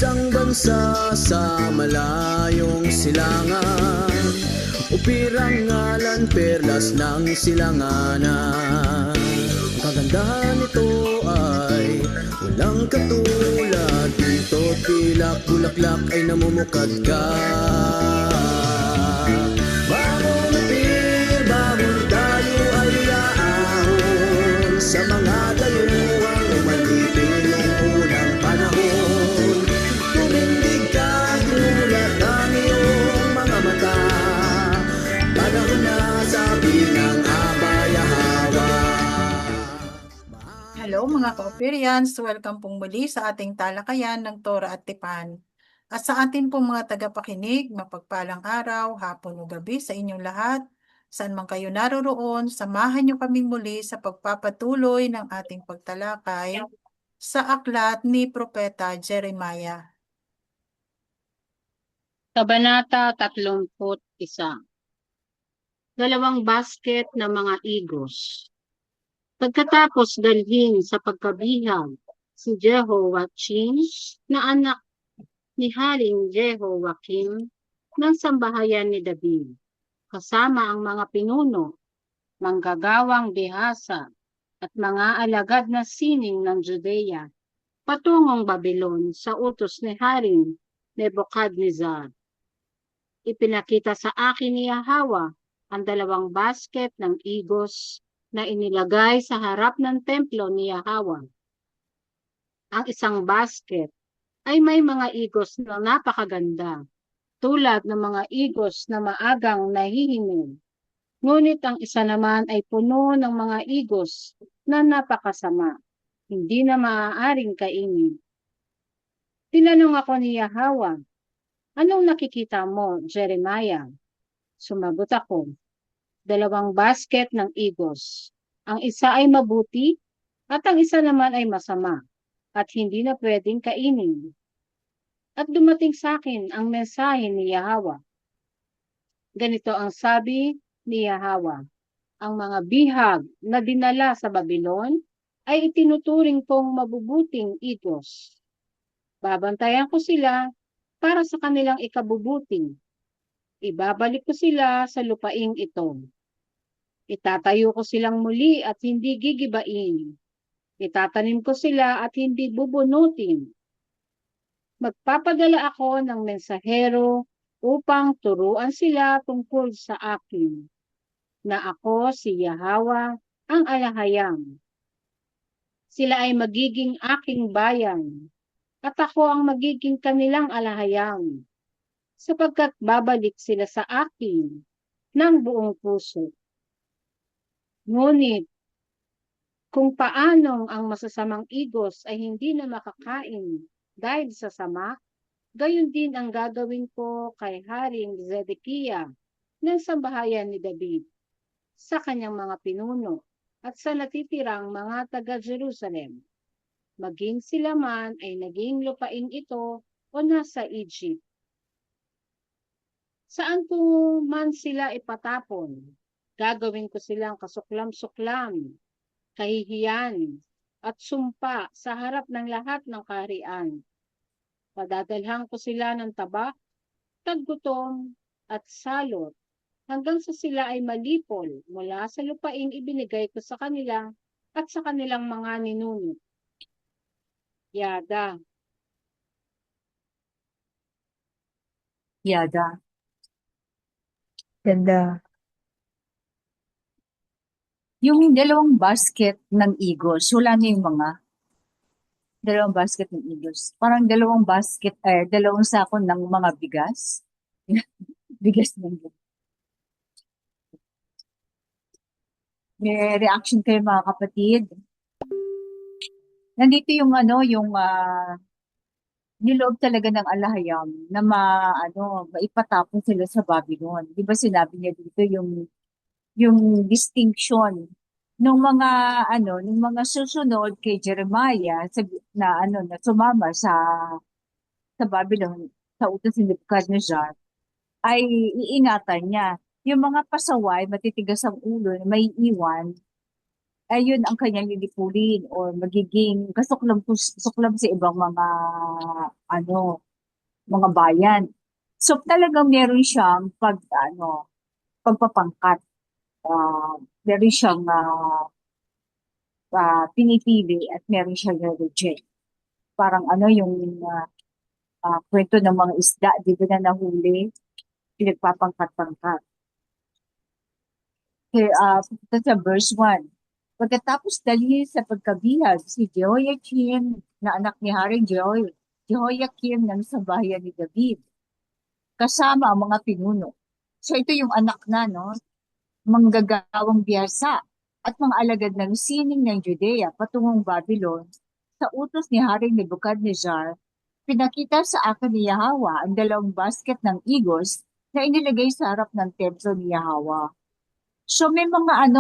isang bansa sa malayong silangan, upirang ngalan perlas ng silanganan. Ang kagandahan nito ay walang katulad, dito tila bulaklak ay namumukad ka. Bangon upir, bangon tayo ay aahon sa mga dayuhang umalipin noong unang panahon. Tumindig ka, gulat ang iyong mga mata, panahon na sabi ng abayahawa. Hello mga ka-Operians, welcome pong muli sa ating talakayan ng Tora at Tipan. At sa atin pong mga tagapakinig, mapagpalang araw, hapon o gabi sa inyong lahat. Saan man kayo naroroon, samahan niyo kaming muli sa pagpapatuloy ng ating pagtalakay sa aklat ni Propeta Jeremiah. Kabanata 31. Dalawang basket ng mga igos. Pagkatapos dalhin sa pagkabihag si Jehoiachin na anak ni Haring Jehoiakim ng sambahayan ni David, kasama ang mga pinuno, manggagawang bihasa at mga alagad na sining ng Judea, patungong Babylon sa utos ni Haring Nebuchadnezzar. Ipinakita sa akin ni Yahweh ang dalawang basket ng igos na inilagay sa harap ng templo ni Yahweh. Ang isang basket ay may mga igos na napakaganda, tulad ng mga igos na maagang nahihinog. Ngunit ang isa naman ay puno ng mga igos na napakasama, hindi na maaaring kainin. Tinanong ako ni Yahweh, "Anong nakikita mo, Jeremiah?" Sumagot ako, "Dalawang basket ng igos. Ang isa ay mabuti at ang isa naman ay masama at hindi na pwedeng kainin." At dumating sa akin ang mensahe ni Yahweh. Ganito ang sabi ni Yahweh, "Ang mga bihag na dinala sa Babylon ay itinuturing kong mabubuting igos. Babantayan ko sila para sa kanilang ikabubuting. Ibabalik ko sila sa lupaing ito. Itatayo ko silang muli at hindi gigibain. Itatanim ko sila at hindi bubunutin. Magpapadala ako ng mensahero upang turuan sila tungkol sa akin, na ako si Yahweh ang alahayang. Sila ay magiging aking bayan, at ako ang magiging kanilang alahayang, sapagkat babalik sila sa akin ng buong puso. Ngunit, kung paanong ang masasamang igos ay hindi na makakain dahil sa sama, gayon din ang gagawin ko kay Haring Zedekiah ng sambahayan ni David, sa kanyang mga pinuno, at sa natitirang mga taga-Jerusalem, maging sila man ay naging lupain ito o nasa Egypt. Saan ko man sila ipatapon, gagawin ko silang kasuklam-suklam, kahihiyan, at sumpa sa harap ng lahat ng kaharian. Padadalhan ko sila ng taba, taggutom, at salot, hanggang sa sila ay malipol mula sa lupaing ibinigay ko sa kanila at sa kanilang mga ninuno. Yada. Yada. Ganda. Yung dalawang basket ng igos, wala na yung mga dalawang basket ng igos. Parang dalawang basket, dalawang sako ng mga bigas. Bigas ng May reaction kayo mga kapatid. Nandito yung niloob talaga ng alahayam na maipatapon sila sa Babylon. Di ba sinabi niya dito yung distinction nung mga susunod kay Jeremiah na sumama sa Babylon sa utos ni Nebuchadnezzar ay iingatan niya yung mga pasaway, matitigas ang ulo na may iwan ayun ang kanyang lilipulin or magiging kasuklam sa ibang mga ano, mga bayan. So talagang meron siyang pagpapangkat. Ah, meron siyang pinipili at meron siyang reject. Parang ano yung kwento ng mga isda, di ba na nahuli, pinagpapangkat-pangkat. Kaya, pupunta sa verse 1. Pagkatapos dalhin sa pagkabihag si Jehoiakim na anak ni Haring Jehoiakim ng sambahayan ni David, kasama ang mga pinuno. So ito yung anak na, no? Manggagawang biyasa at mga alagad ng sining ng Judea patungong Babylon, sa utos ni Haring Nebuchadnezzar, pinakita sa akin ni Yahweh ang 2 basket ng igos na inilagay sa harap ng templo ni Yahweh. So may mga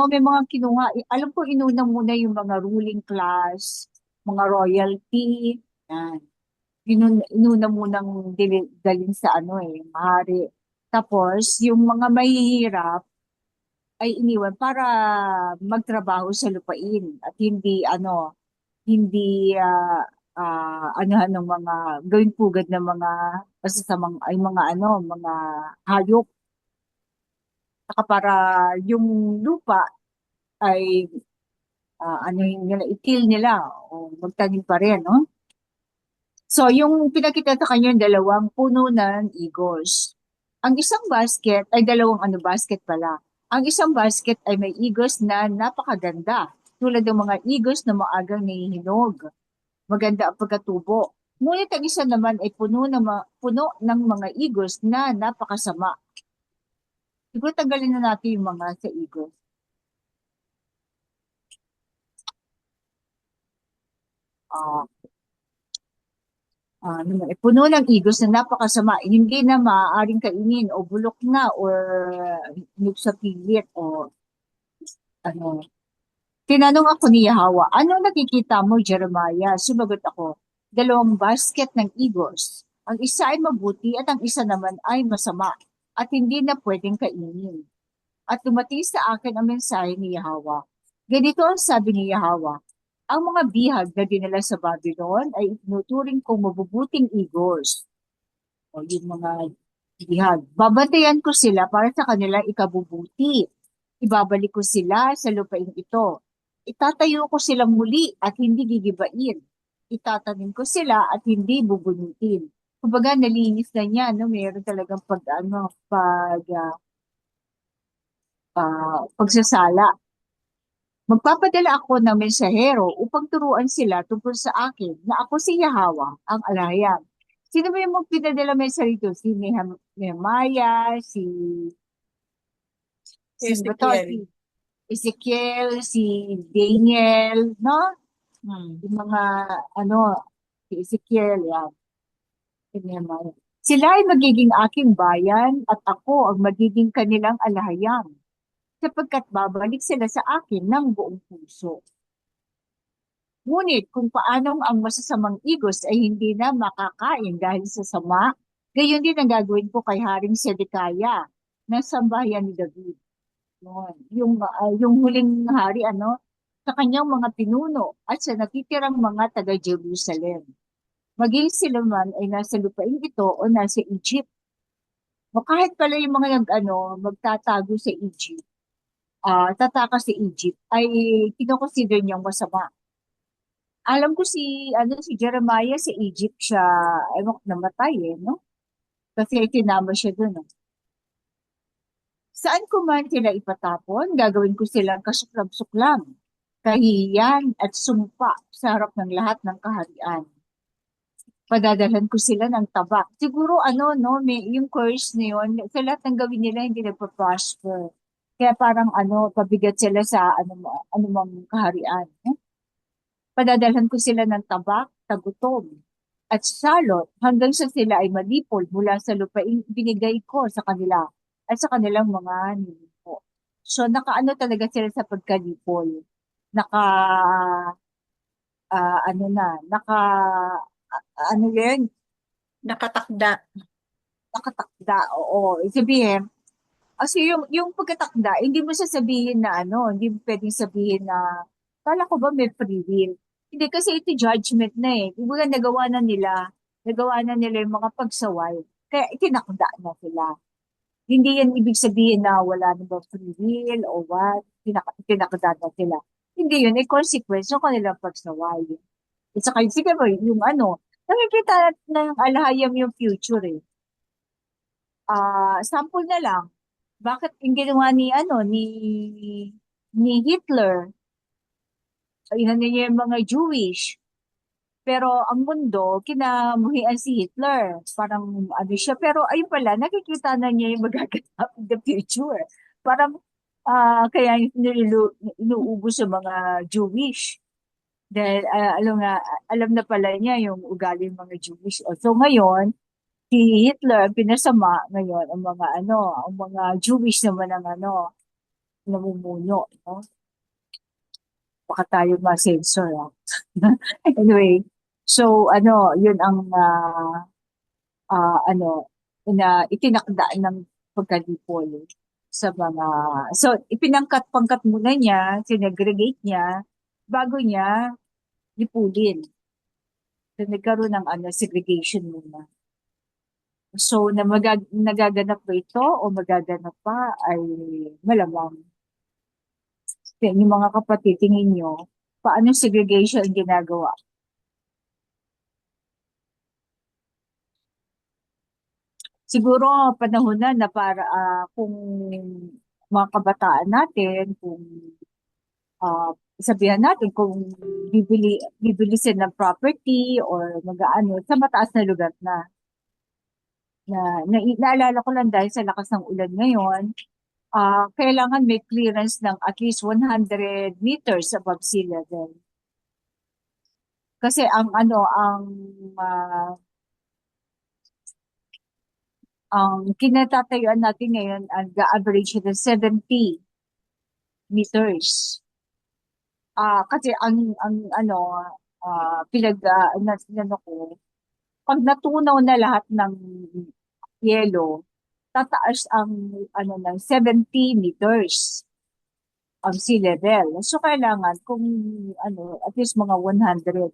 kinuha. Alam ko inuna muna yung mga ruling class, mga royalty, yan. Inuna munang dalhin sa mahari. Tapos yung mga mahihirap ay iniwan para magtrabaho sa lupain at hindi ng mga gawing pugad ng mga masasamang ay mga hayop. Saka para yung lupa ay itil nila o magtanim pa rin, no? So, yung pinakita sa kanya yung 2 puno ng igos. Ang isang basket ay basket pala. Ang isang basket ay may igos na napakaganda, tulad ng mga igos na maagang nahihinog. Maganda ang pagkatubo. Ngunit ang isa naman ay puno ng mga igos na napakasama. Siguro tanggalin na natin yung mga sa igos. Puno ng igos na napakasama, hindi na maaaring kainin o bulok na or hinog sa pilit o ano. Tinanong ako ni Yahweh, ano nakikita mo, Jeremiah? Sumagot ako, 2 basket ng igos. Ang isa ay mabuti at ang isa naman ay masama at hindi na pwedeng kainin. At dumating sa akin ang mensahe ni Yahweh. Ganito ang sabi ni Yahweh, ang mga bihag na dinala sa Babylon ay itinuturing kong mabubuting igos. O yung mga bihag. Babantayan ko sila para sa kanilang ikabubuti. Ibabalik ko sila sa lupain ito. Itatayo ko silang muli at hindi gigibain. Itatanim ko sila at hindi bubunutin. Kumbaga nalinis na niya, no? Meron talagang pagsasala. Magpapadala ako ng mensahero upang turuan sila tungkol sa akin na ako si Yahweh, ang alahayam. Sino ba yung pinadala mensahero? Si Nehemiah, sino ba to? Ezekiel. Si Ezekiel, si Daniel, no? Yung mga, si Ezekiel, yan. Si Nehemiah. Sila ay magiging aking bayan at ako ang magiging kanilang alahayam, sapagkat babalik sila sa akin ng buong puso. Ngunit kung paanong ang masasamang igos ay hindi na makakain dahil sa sama, gayon din ang gagawin ko kay Haring Sedekaya ng sambahayan ni David. Yung huling hari, sa kanyang mga pinuno at sa natitirang mga taga-Jerusalem. Maging sila man ay nasa lupain ito o nasa Egypt. O kahit pala yung mga magtatago sa Egypt, tataka sa Egypt, ay kinoconsider niyang masama. Alam ko si Jeremiah sa Egypt siya, namatay no? Kasi tinama siya doon. Saan ko man sila ipatapon, gagawin ko silang kasuklam-suklam, kahihiyan at sumpa sa harap ng lahat ng kaharian. Padadalhan ko sila ng tabak. Siguro may yung curse na yun, sa lahat ng gawin nila hindi nagpa-prosper. Kaya parang pabigat sila sa anumang kaharian. Padadalhan ko sila ng tabak, tagutom, at salot hanggang sa sila ay malipol mula sa lupain binigay ko sa kanila at sa kanilang mga ninuno. So talaga sila sa pagkalipol. Naka yun? Nakatakda. Nakatakda, oo. Sabihin, kasi yung pagkatakda, hindi mo sasabihin na hindi mo pwedeng sabihin na Kala ko ba may free will? Hindi kasi ito judgment na eh. Kumbaga nagawa na nila yung mga pagsaway. Kaya itinakda na sila. Hindi yan ibig sabihin na wala na ba free will o what. Itinakda na sila. Hindi yun, ay consequence ng kanilang pagsaway. At saka sige mo, yung ano, nakikita ng alahayam yung future eh. Sample na lang, bakit yung ginawa ni ano ni Hitler, inan niya yung mga Jewish, pero ang mundo kinamuhian si Hitler, parang ano siya, pero ayun pala nakikita na niya yung magaganap in the future. Parang kaya inuubos sa mga Jewish dahil alam na pala niya yung ugali ng mga Jewish. So ngayon si Hitler pinasama ngayon ang mga Jewish naman ang namumuno, no? Baka tayo ma-censor, ah. Anyway, so yun ang itinakda ng pagkalipol sa mga, so ipinangkat-pangkat muna niya, sinegregate niya bago niya lipulin. So nagkaroon ng segregation muna. So nagaganap ba ito o magaganap pa ay malamang. Yung mga kapatid, tingin nyo, paano segregation ang ginagawa? Siguro panahon na para kung mga kabataan natin, kung sabihan natin kung bibili sila ng property or mag-aano sa mataas na lugar naalala ko lang dahil sa lakas ng ulan ngayon, kailangan may clearance ng at least 100 meters above sea level. Kasi ang kinatatayuan natin ngayon, ang average na 70 meters. Kasi ko, pag natunaw na lahat ng yelo, tataas ang ng 70 meters ang sea level. So kailangan kung at least mga 100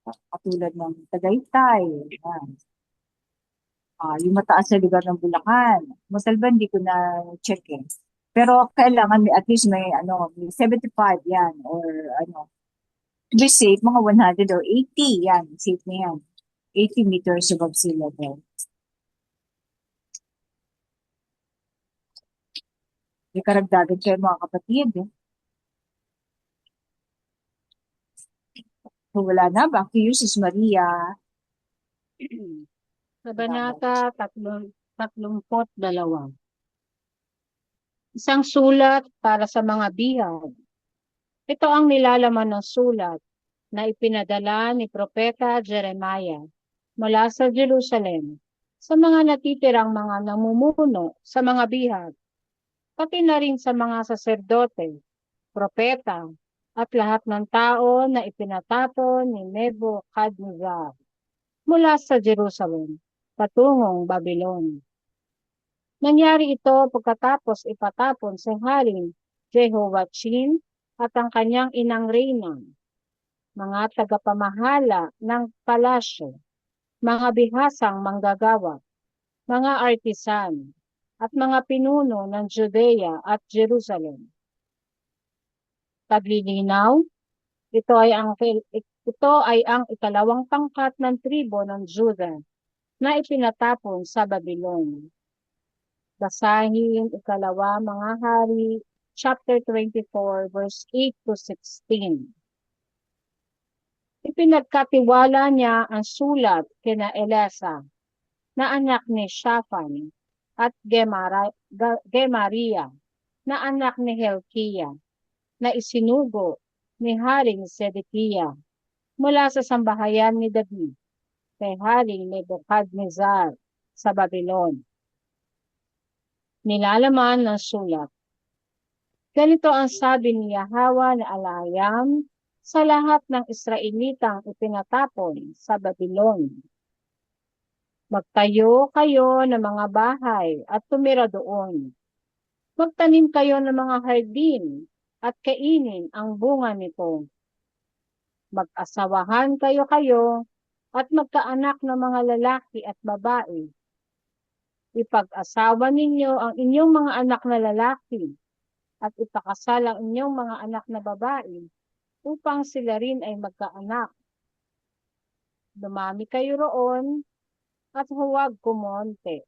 katulad ng Tagaytay, yan. Yung mataas na lugar ng Bulacan. Montalban, hindi ko na check eh. Pero kailangan at least may 75 yan or to be safe, mga 100 or 80 yan. Safe na yan. 80 meters above sea level. May karagdagan kayo mga kapatid. So wala na. Back to you, Sis Maria. Kabanata 32. Isang sulat para sa mga bihag. Ito ang nilalaman ng sulat na ipinadala ni Propeta Jeremiah mula sa Jerusalem sa mga natitirang mga namumuno sa mga bihag, pati na rin sa mga saserdote, propeta, at lahat ng tao na ipinatapon ni Nebuchadnezzar mula sa Jerusalem patungong Babylon. Nangyari ito pagkatapos ipatapon si Haring Jehoiachin at ang kanyang inang Reyna, mga tagapamahala ng palasyo, mga bihasang manggagawa, mga artisan, at mga pinuno ng Judea at Jerusalem. Paglilinaw, ito ay ang ikalawang pangkat ng tribo ng Judah na ipinatapon sa Babylon. Basahin ikalawa mga hari, chapter 24, verse 8 to 16. Ipinagkatiwala niya ang sulat kina Elasa, na anak ni Shaphan, at Gemariah, na anak ni Helkiah, na isinugo ni Haring Sedekiah mula sa sambahayan ni David kay Haring Nebuchadnezzar sa Babylon. Nilalaman ng sulat. Ganito ang sabi ni Yahweh na alayam sa lahat ng Israelitang ipinatapon sa Babylon. Magtayo kayo ng mga bahay at tumira doon. Magtanim kayo ng mga hardin at kainin ang bunga nito. Mag-asawahan kayo at magkaanak ng mga lalaki at babae. Ipag-asawa ninyo ang inyong mga anak na lalaki at ipakasal ang inyong mga anak na babae upang sila rin ay magkaanak. Dumami kayo roon at huwag kumonte.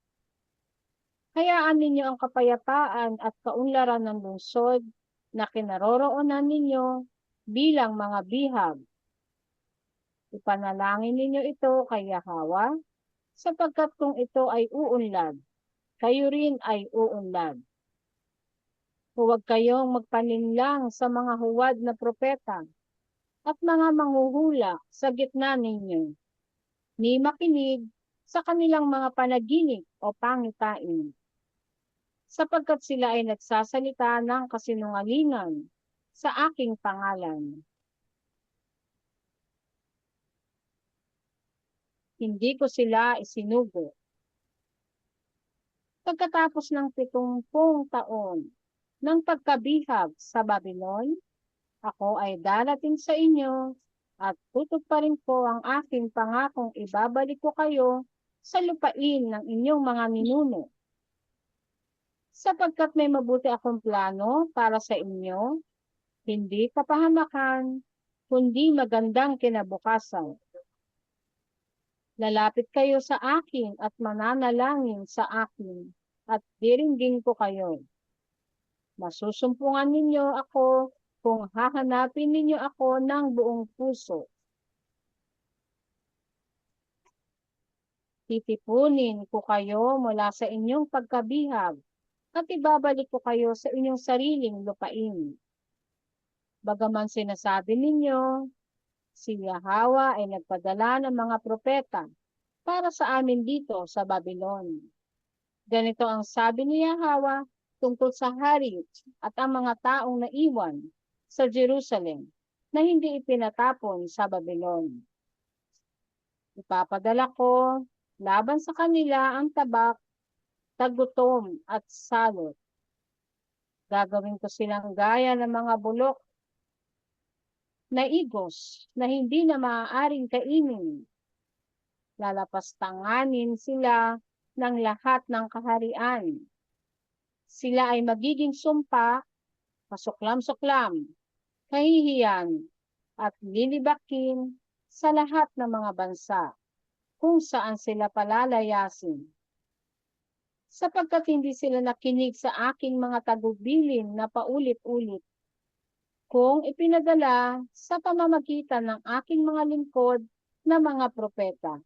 Hayaan ninyo ang kapayapaan at kaunlaran ng lungsod na kinaroroonan ninyo bilang mga bihag. Ipanalangin ninyo ito kay Yahweh, sapagkat kung ito ay uunlad, kayo rin ay uunlad. Huwag kayong magpaninlang sa mga huwad na propeta at mga manghuhula sa gitna ninyo, ni makinig sa kanilang mga panaginip o pangitain, sapagkat sila ay nagsasalita ng kasinungalingan sa aking pangalan. Hindi ko sila isinugo. Pagkatapos ng 70 taon ng pagkabihag sa Babylon, ako ay darating sa inyo at tutuparin ko ang aking pangakong ibabalik ko kayo sa lupain ng inyong mga ninuno. Sapagkat may mabuti akong plano para sa inyo, hindi kapahamakan, kundi magandang kinabukasan. Lalapit kayo sa akin at mananalangin sa akin at diringgin ko kayo. Masusumpungan ninyo ako kung hahanapin ninyo ako ng buong puso. Titipunin ko kayo mula sa inyong pagkabihag at ibabalik ko kayo sa inyong sariling lupain. Bagaman sinasabi ninyo, si Yahweh ay nagpadala ng mga propeta para sa amin dito sa Babylon. Ganito ang sabi ni Yahweh tungkol sa hari at ang mga taong naiwan sa Jerusalem na hindi ipinatapon sa Babylon. Ipapadala ko laban sa kanila ang tabak, tagutom at salot. Gagawin ko silang gaya ng mga bulok na igos na hindi na maaaring kainin. Lalapastanganin sila ng lahat ng kaharian. Sila ay magiging sumpa, kasuklam-suklam, kahihiyan, at lilibakin sa lahat ng mga bansa kung saan sila palalayasin. Sapagkat hindi sila nakinig sa aking mga tagubilin na paulit-ulit, kung ipinadala sa pamamagitan ng aking mga lingkod na mga propeta.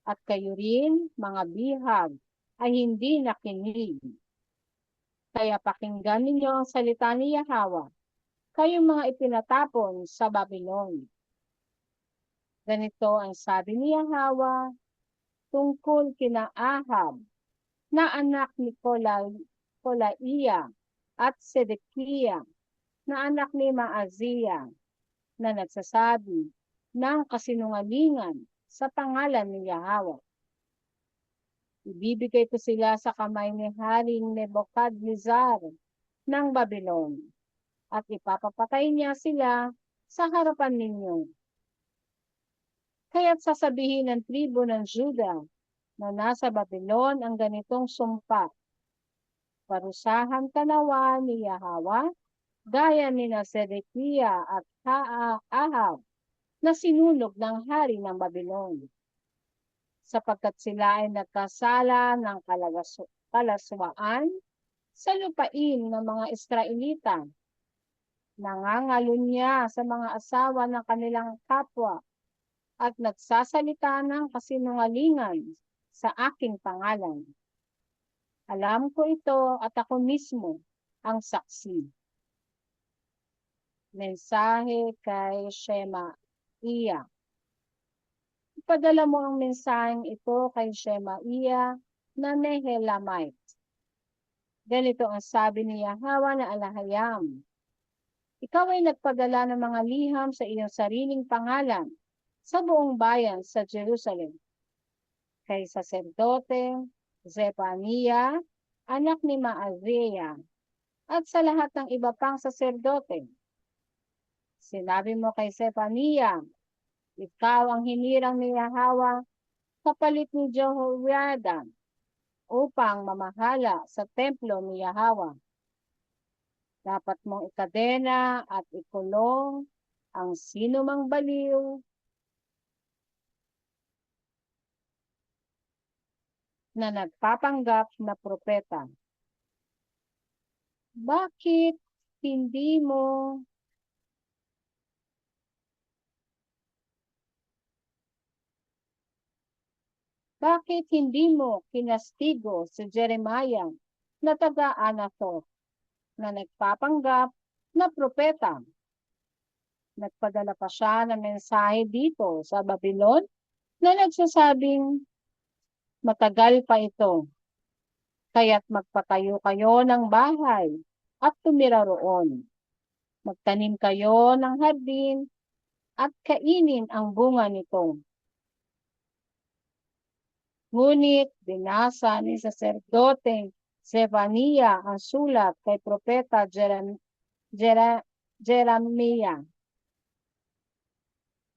At kayo rin, mga bihag, ay hindi nakinig. Kaya pakinggan ninyo ang salita ni Yahweh, kayong mga ipinatapon sa Babylon. Ganito ang sabi ni Yahweh tungkol kina Ahab, na anak ni Kolaiah at Sedekiah, na anak ni Maazia, na nagsasabi ng kasinungalingan sa pangalan ni Yahweh. Ibibigay ko sila sa kamay ni Haring Nebukadnezar ng Babylon, at ipapapatay niya sila sa harapan ninyo. Kaya't sasabihin ng tribo ng Juda na nasa Babylon ang ganitong sumpa: parusahan ka nawa ni Yahweh, gaya ni Sedekiah at Ahab, na sinunog ng hari ng Babylon, sapagkat sila ay nagkasala ng kalaswaan sa lupain ng mga Israelita. Nangangalunya sa mga asawa ng kanilang kapwa at nagsasalita ng kasinungalingan sa aking pangalan. Alam ko ito at ako mismo ang saksi. Mensahe kay Shemaiah. Ipadala mo ang mensaheng ito kay Shemaiah na Nehelamite. Ganito ang sabi ni Yahweh na Alahayam: ikaw ay nagpadala ng mga liham sa iyong sariling pangalan sa buong bayan sa Jerusalem. Kay saserdote Zebaniah, anak ni Maazia, at sa lahat ng iba pang saserdote. Sinabi mo kay Sefania, ikaw ang hinirang ni Yahweh kapalit ni Jehoiada upang mamahala sa templo ni Yahweh. Dapat mong ikadena at ikulong ang sino mang baliw na nagpapanggap na propeta. Bakit hindi mo kinastigo si Jeremiah na taga-Anathoth na nagpapanggap na propeta? Nagpadala pa siya ng mensahe dito sa Babylon na nagsasabing matagal pa ito, kaya't magpatayo kayo ng bahay at tumira roon. Magtanim kayo ng hardin at kainin ang bunga nito. Ngunit binasa ni saserdote Sefania ang sulat kay propeta Jeremiah.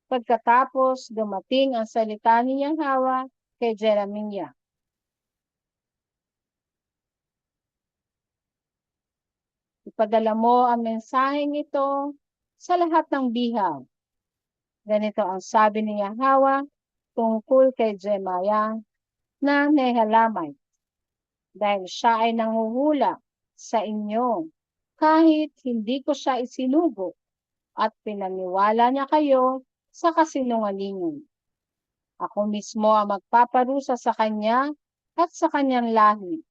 Pagkatapos dumating ang salita ni Yahweh kay Jeremiah. Ipadala mo ang mensaheng ito sa lahat ng bihag. Ganito ang sabi ni Yahweh tungkol kay Jeremiah na Nehelamite, dahil siya ay nanguhula sa inyo kahit hindi ko siya isinugo at pinaniwala niya kayo sa kasinungalingan. Ako mismo ang magpaparusa sa kanya at sa kanyang lahi.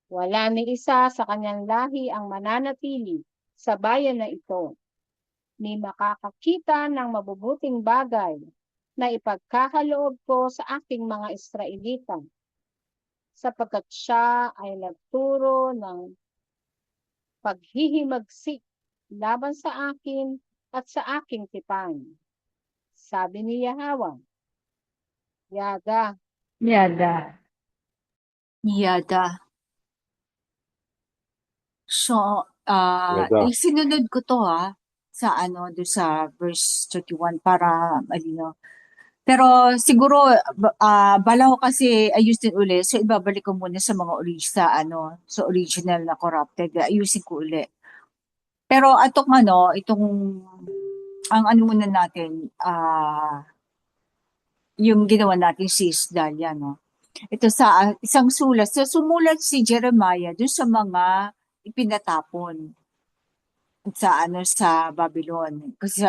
Wala ni isa sa kanyang lahi ang mananatili sa bayan na ito, ni makakakita ng mabubuting bagay na ipagkakaloob ko sa aking mga Israelita, sapagkat siya ay nagturo ng paghihimagsik laban sa akin at sa aking tipan. Sabi ni Yahweh, Yada. So, isinunod ko to sa doon sa verse 31 para malino. Pero siguro bala ko kasi ayusin uli. So ibabalik ko muna sa mga sa original na corrupted. Ayusin ko uli. Pero itong ang muna natin yung ginawa natin sis Dalia, no. Ito sa isang sulat. So sumulat si Jeremiah doon sa mga ipinatapon sa Babylon. Kasi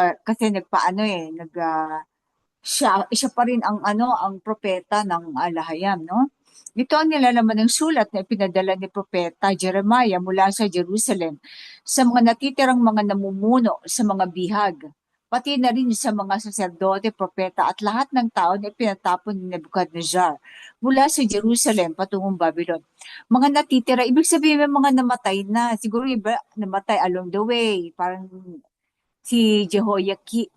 siya pa rin ang propeta ng Alahayam, no? Ito ang nilalaman ng sulat na ipinadala ni propeta Jeremiah mula sa Jerusalem sa mga natitirang mga namumuno sa mga bihag, pati na rin sa mga saserdote, propeta at lahat ng tao na ipinatapon ni Nebuchadnezzar mula sa Jerusalem patungong Babylon. Mga natitira, ibig sabihin may mga namatay na, siguro iba namatay along the way, parang si Jehoiakim,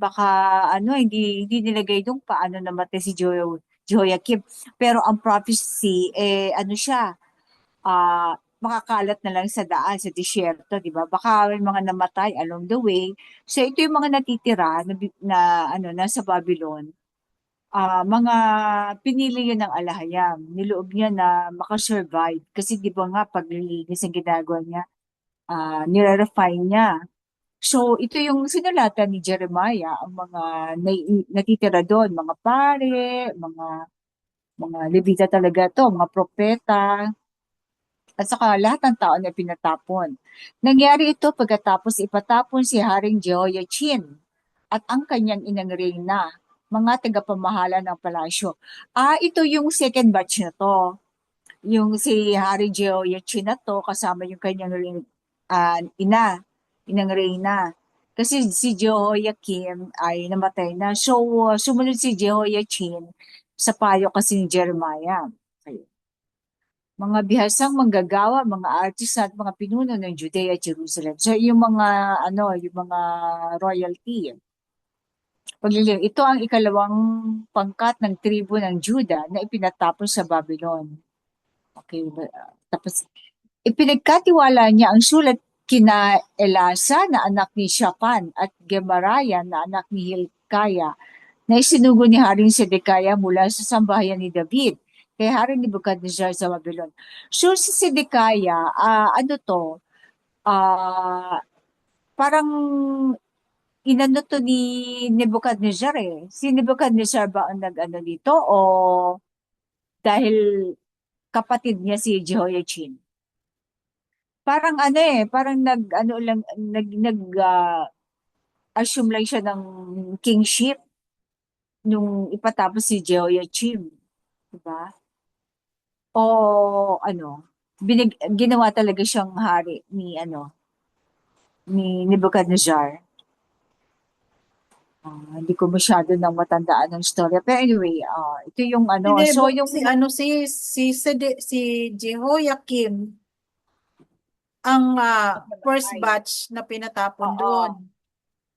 baka hindi nilagay doon paano namatay si Jehoiakim. Pero ang prophecy, siya, makakalat na lang sa daan, sa disyerto, di ba? Baka may mga namatay along the way. So ito yung mga natitira nasa Babylon. Mga pinili yun ng Alahayam. Niloob niya na makasurvive. Kasi di ba nga, paglilinis ang ginagawa niya, nire-refine niya. So, ito yung sinulatan ni Jeremiah, ang mga natitira doon, mga pare, mga Levita talaga to, mga propeta, at saka lahat ng tao na pinatapon. Nangyari ito pagkatapos ipatapon si Haring Jehoiachin at ang kanyang inang reyna, mga tagapamahala ng palasyo. Ito yung second batch na to. Yung si Haring Jehoiachin na to, kasama yung kanyang inang reyna. Kasi si Jehoiakim ay namatay na. So, sumunod si Jehoiachin sa payo kasi ni Jeremiah. Mga bihasang manggagawa, mga artist at mga pinuno ng Judea at Jerusalem. So, yung mga royalty. Pagliliw, ito ang ikalawang pangkat ng tribo ng Juda na ipinatapos sa Babylon. Okay, tapos Ipinagkatiwala niya ang sulat kina Elasa na anak ni Shaphan at Gemariah na anak ni Hilkiah na isinugo ni Haring Sedekaya mula sa sambahayan ni David kay Haring Nebukadnezar sa Babylon. So si Sedekaya, ano to, parang inano to ni Nebukadnezar eh. Si Nebukadnezar ba ang nag-ano dito o dahil kapatid niya si Jehoiachin? Parang ano eh, parang nag-ano lang, assume lang siya ng kingship nung ipatapos si Jehoiachin. Diba? O ano, ginawa talaga siyang hari ni ano, ni Nebuchadnezzar. Hindi ko masyado nang matandaan ng storya. Pero anyway, ito yung ano, so yung si Jehoiakim ang first batch na pinatapon Oo. doon.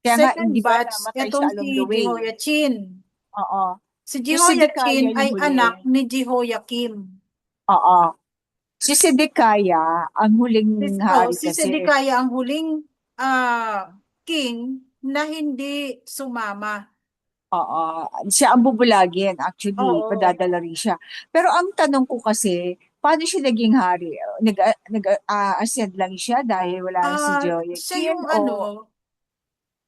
Kaya nga, Second hindi ba batch, namatay siya etong along si the way? Jehoiachin. Oo. Si Si Sedekaya Jehoiachin yung ay huli. anak ni Jehoiakim. Oo. Si Sedekaya, ang huling hari Si kasi. Sedekaya ang huling king na hindi sumama. Oo. Siya ang bubulagin. Actually, Oo. padadala rin siya. Pero ang tanong ko kasi, paano siya naging hari? Nag-ascend lang siya dahil wala na si Siya Jehoiachin yung si o inano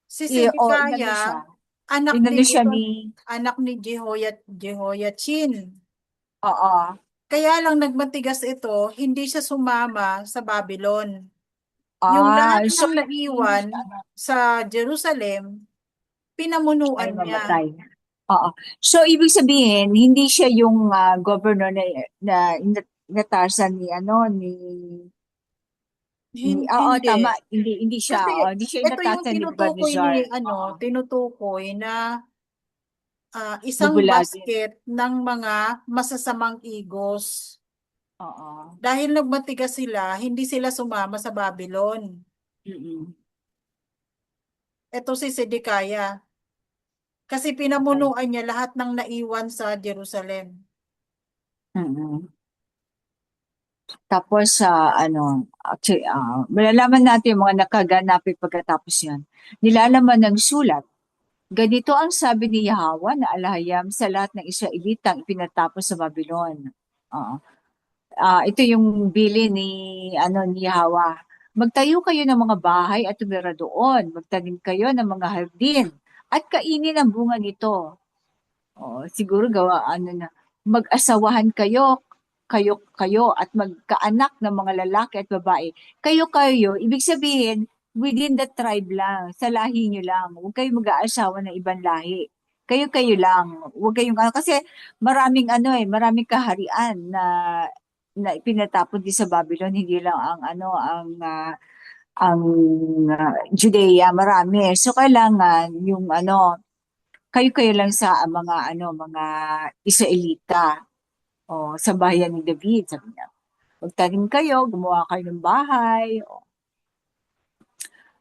siya? Sedekaya, anak Inano din siya ito, ni, anak ni Jehoiachin. oo. Kaya lang nagmatigas ito, hindi siya sumama sa Babylon. Yung lahat So, ng hindi naiwan siya, sa Jerusalem, ay pinamunuan niya. mamatay. Oo. So, ibig sabihin, hindi siya yung governor na inatasan ni, oo, Hindi. tama. Hindi siya. Kasi Hindi siya ito yung inatasan ni tinutukoy Nebukadnezar. tinutukoy na isang Bubulagin. basket ng mga masasamang igos. Oo. Dahil nagmatigas sila, hindi sila sumama sa Babylon. Mm-mm. Ito si Sedekaya. Kasi Okay. pinamunuan niya lahat ng naiwan sa Jerusalem. Mm-mm. Tapos actually, malalaman natin yung mga nakaganapin pagkatapos yan. Nilalaman ng sulat, ganito ang sabi ni Yahweh na alahayam sa lahat ng Israelitang ipinatapos sa Babylon. Oo. Ito yung bili ni Yahweh. Magtayo kayo ng mga bahay at tumira doon. Magtanim kayo ng mga hardin at kainin ang bunga nito. Siguro gawa mag-asawahan kayo at magkaanak ng mga lalaki at babae. Kayo, ibig sabihin, within the tribe lang, sa lahi nyo lang. Huwag kayo mag-aasawa ng ibang lahi. Kayo lang. Huwag kayong, kasi maraming kaharian na pinatapon din sa Babylon, hindi lang ang Judea, marami. So, kailangan yung kayo lang sa mga Israelita o sa bayan ni David, sabi niya. Magtanim kayo, gumawa kayo ng bahay,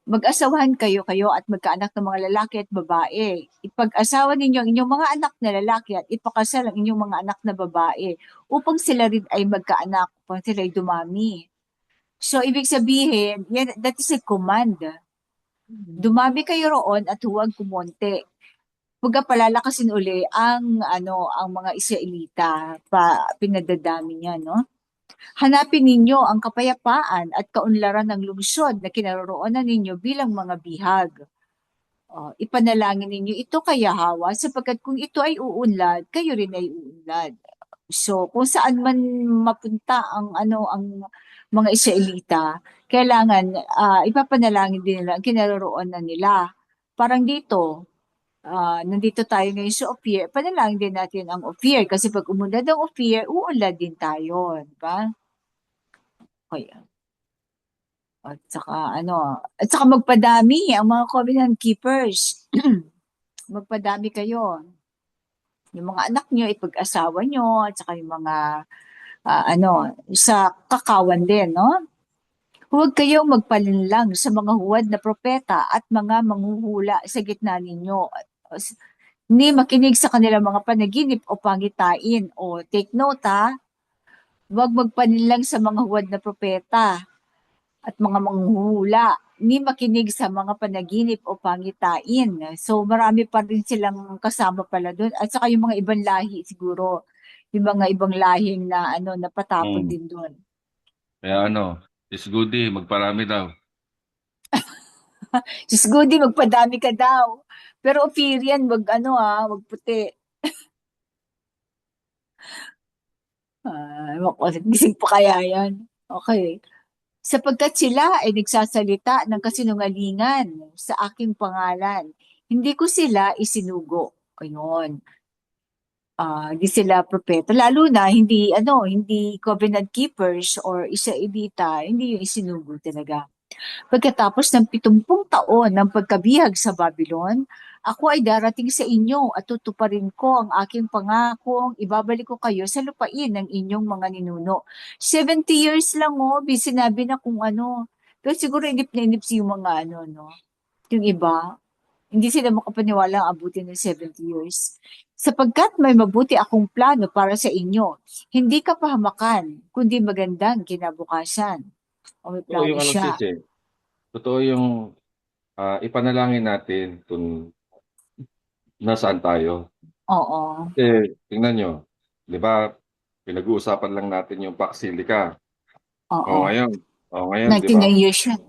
mag-asawahan kayo at magkaanak ng mga lalaki at babae. Ipag-asawa ninyo ang inyong mga anak na lalaki at ipakasal ang inyong mga anak na babae upang sila rin ay magkaanak, upang sila ay dumami. So, ibig sabihin, that is a command. Dumami kayo roon at huwag kumonte. Palalakasin uli ang mga Israelita pinadadami niya, no? Hanapin ninyo ang kapayapaan at kaunlaran ng lungsod na kinaroroonan ninyo bilang mga bihag. Ipanalangin ninyo ito kay Yahweh sapagkat kung ito ay uunlad, kayo rin ay uunlad. So, kung saan man mapunta ang mga Israelita, kailangan ipapanalangin din nila ang kinaroroonan nila. Parang dito, nandito tayo ngayon sa Ophir, panalangin din natin ang Ophir kasi pag umunlad ang Ophir, uunlad din tayo, di ba? Okay. At saka magpadami ang mga covenant keepers. Magpadami kayo. Yung mga anak nyo, ipag-asawa nyo, at saka yung mga, sa kakawan din, no? Huwag kayong magpalinlang sa mga huwad na propeta at mga manghuhula sa gitna ninyo. Ni makinig sa kanilang mga panaginip o pangitain. O take note ha, Huwag magpanilang sa mga huwad na propeta at mga manghuhula, ni makinig sa mga panaginip o pangitain. So marami pa rin silang kasama pala doon. At saka yung mga ibang lahi siguro, yung mga ibang lahing na napatapon Hmm. din doon. Kaya is goody, magparami daw. Diyos Goody, magpadami ka daw. Pero Ophidian, wag puti. Gising pa kaya yan. Okay. Sapagkat sila ay nagsasalita ng kasinungalingan sa aking pangalan. Hindi ko sila isinugo. Ayun. Di sila propeta. Lalo na, hindi covenant keepers or Israelita, hindi yung isinugo talaga. Pagkatapos ng 70 taon ng pagkabihag sa Babylon, ako ay darating sa inyo at tutuparin ko ang aking pangakong ibabalik ko kayo sa lupain ng inyong mga ninuno. 70 years lang sinabi na kung ano. Pero siguro inip na inip yung mga no? Yung iba, hindi sila makapaniwala ang abutin ng 70 years. Sapagkat may mabuti akong plano para sa inyo, hindi kapahamakan, kundi magandang kinabukasan. O may Totoo plano yung siya. sis eh. Totoo yung ipanalangin natin kung nasaan tayo. Oo. Kasi tingnan nyo, di ba, pinag-uusapan lang natin yung Paxilica. Oo. Ngayon, di ba? 99 years yan.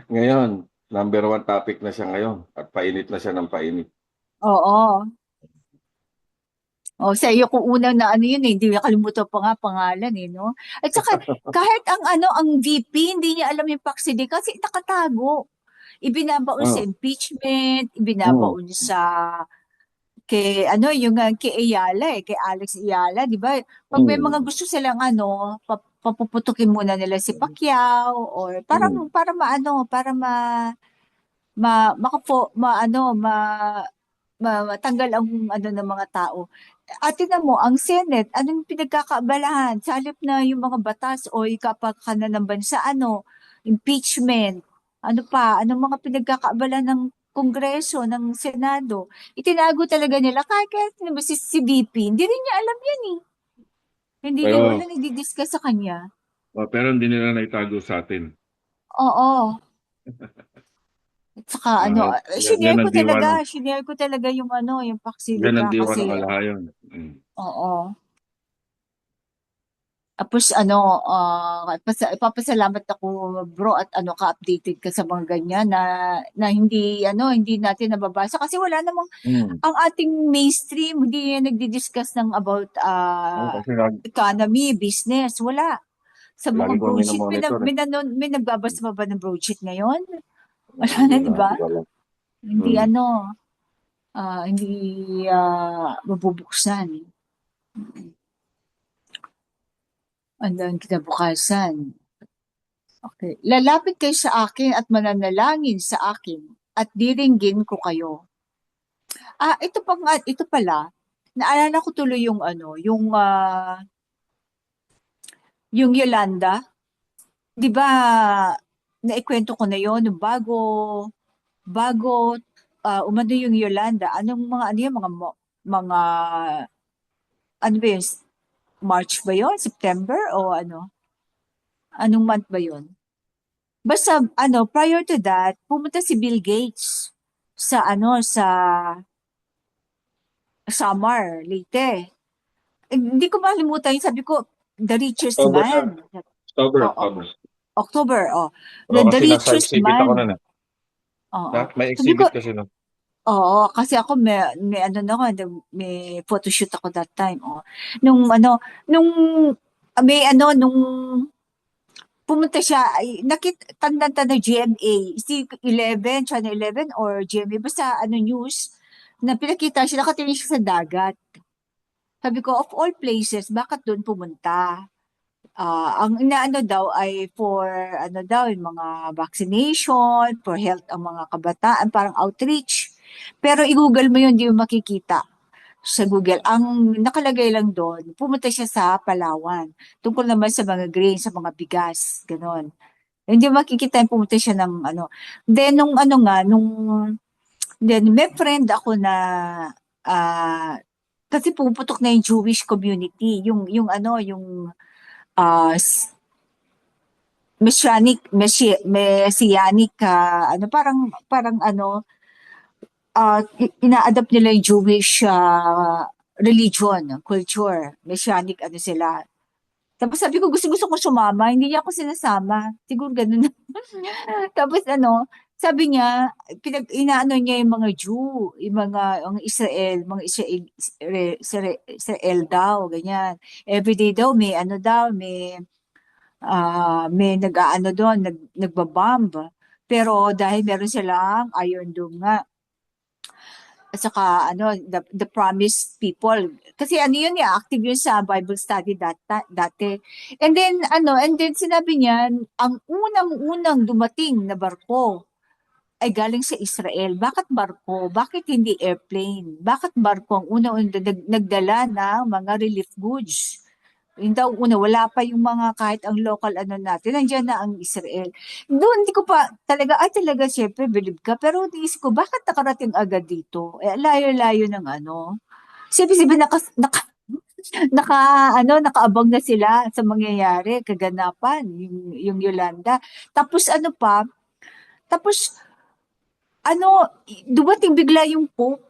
Ngayon, number one topic na siya ngayon at painit na siya ng painit. Oo. Sa iyo kung unang na yun hindi nakalimutan pa nga pangalan no? At saka kahit ang VP, hindi niya alam yung Paxidi kasi nakatago. Ibinabaon sa Oh, impeachment, mm, ibinabaon sa kay Ayala kay Alex Ayala, 'di ba? Pag may mga mm, gusto silang papuputukin muna nila si Pacquiao or mm, para maano, para makafo, matanggal ang ng mga tao. At tingnan mo, ang Senate, anong pinagkakaabalahan? Sa halip na yung mga batas o ikapakanan ng bansa, impeachment, ano pa, anong mga pinagkakaabalahan ng Kongreso, ng Senado. Itinago talaga nila, kahit naman si VP, hindi rin niya alam yan eh. Hindi niya, wala pero nagdi-discuss sa kanya. pero hindi nila naitago sa atin. Oo. At saka Ah, yan ang diwa ng shinare ko talaga yung yung yan Paxilica ang diwa kasi, ng alahayon. Mm. oo. Tapos ipapasalamat ako bro at ka-updated ka sa mga ganyan na hindi natin nababasa kasi wala namang Mm. ang ating mainstream hindi yan nagdi-discuss ng about Kasi economy, business, wala. Sa mga lagi ko broadsheet, minomonitor eh. may nagbabasa pa ba ng broadsheet ngayon? Wala na, Hindi di na, ba? hindi ko alam. Hindi Mm. hindi mabubuksan. Ang kinabukasan. Okay. Lalapit kayo sa akin at mananalangin sa akin at diringgin ko kayo. Ito pala. Naalala ko tuloy yung Yolanda. 'Di ba naikwento ko na yon yung bago umano yung Yolanda. Anong mga mga ano ba yun? March ba yun? September o ano? Anong month ba yun? Basta prior to that, pumunta si Bill Gates sa Samar, Leyte. Hindi ko makalimutan yun. Sabi ko, the richest October yan. man. Oo, October. October, Oo, the kasi nasa richest exhibit ako man. nun eh. Oo. May Sabi ko, exhibit kasi nun. kasi ako may photoshoot ako that time. Nung nung pumunta siya, tanda GMA, Channel 11 or GMA, basta news, na pinakita siya, nakatingin siya sa dagat. Sabi ko, of all places, bakit doon pumunta? Ang inaano daw ay for yung mga vaccination, for health ang mga kabataan, parang outreach. Pero i-google mo yun, hindi mo makikita sa Google. Ang nakalagay lang doon, pumunta siya sa Palawan. Tungkol naman sa mga grain, sa mga bigas, ganon. Hindi mo makikita yung pumunta siya ng Then, then may friend ako na kasi pumuputok na yung Jewish community, yung ano, yung ah, s- messianic, ano, parang ano, ina-adapt nila yung Jewish religion, culture, messianic, ano sila. Tapos sabi ko, gusto ko sumama, hindi niya ako sinasama. Siguro ganun. Tapos ano, sabi niya, inaano niya yung mga Jew, yung Israel, mga Israel daw, ganyan. Everyday daw, may ano daw, may nag-aano doon, nagbabomb. Pero dahil meron silang Iron Dome nga, at saka ano, the promised people. Kasi ano yun, active yun sa Bible study dati. And then sinabi niya, ang unang-unang dumating na barko ay galing sa Israel. Bakit barko? Bakit hindi airplane? Bakit barko ang unang-unang nagdala ng mga relief goods? Yung daw una, wala pa yung mga kahit ang local ano natin, nandiyan na ang Israel. Doon, hindi ko pa talaga, talaga, syempre, believe ka. Pero naisip ko, bakit nakarating agad dito? Layo-layo ng ano. Siyempre, naka, nakaabang na sila sa mangyayari, kaganapan, yung Yolanda. Tapos ano pa, tapos ano, dumating bigla yung Pope.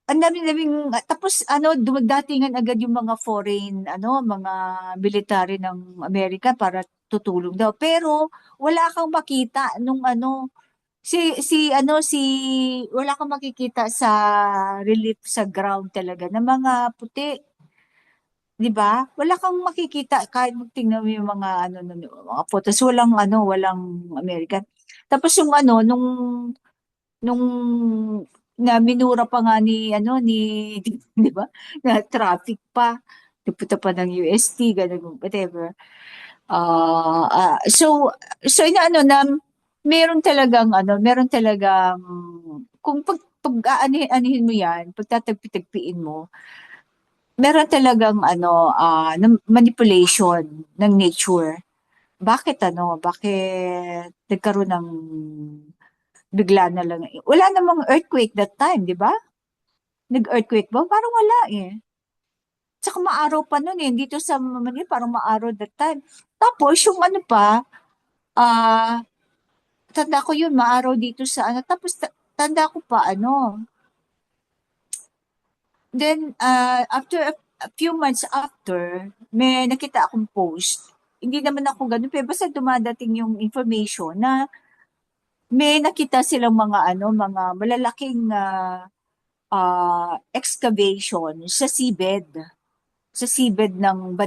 Ang dami-daming, tapos ano, dumagdatingan agad yung mga foreign, mga military ng Amerika para tutulong daw. Pero wala kang makita nung ano, wala kang makikita sa relief sa ground talaga ng mga puti, 'di ba? Wala kang makikita kahit tingnan mo yung mga mga photos, walang American. Tapos yung ano, nung na minura pa nga di ba? Na traffic pa. Napunta pa ng UST, ganun, whatever. So inaano na meron talagang kung anihin mo 'yan, pagtatagpi-tagpiin mo, meron talagang manipulation ng nature. Bakit nagkaroon ng bigla na lang. Wala namang earthquake that time, di ba? Nag-earthquake ba? Parang wala eh. Tsaka maaraw pa nun eh. Dito sa Manila, parang maaraw that time. Tapos, yung ano pa, ah, tanda ko yun, maaraw dito sa ano. Tapos, tanda ko pa, Then, a few months after, may nakita akong post. Hindi naman ako ganun, pero basta dumadating yung information na may nakita silang mga malalaking excavation sa seabed ng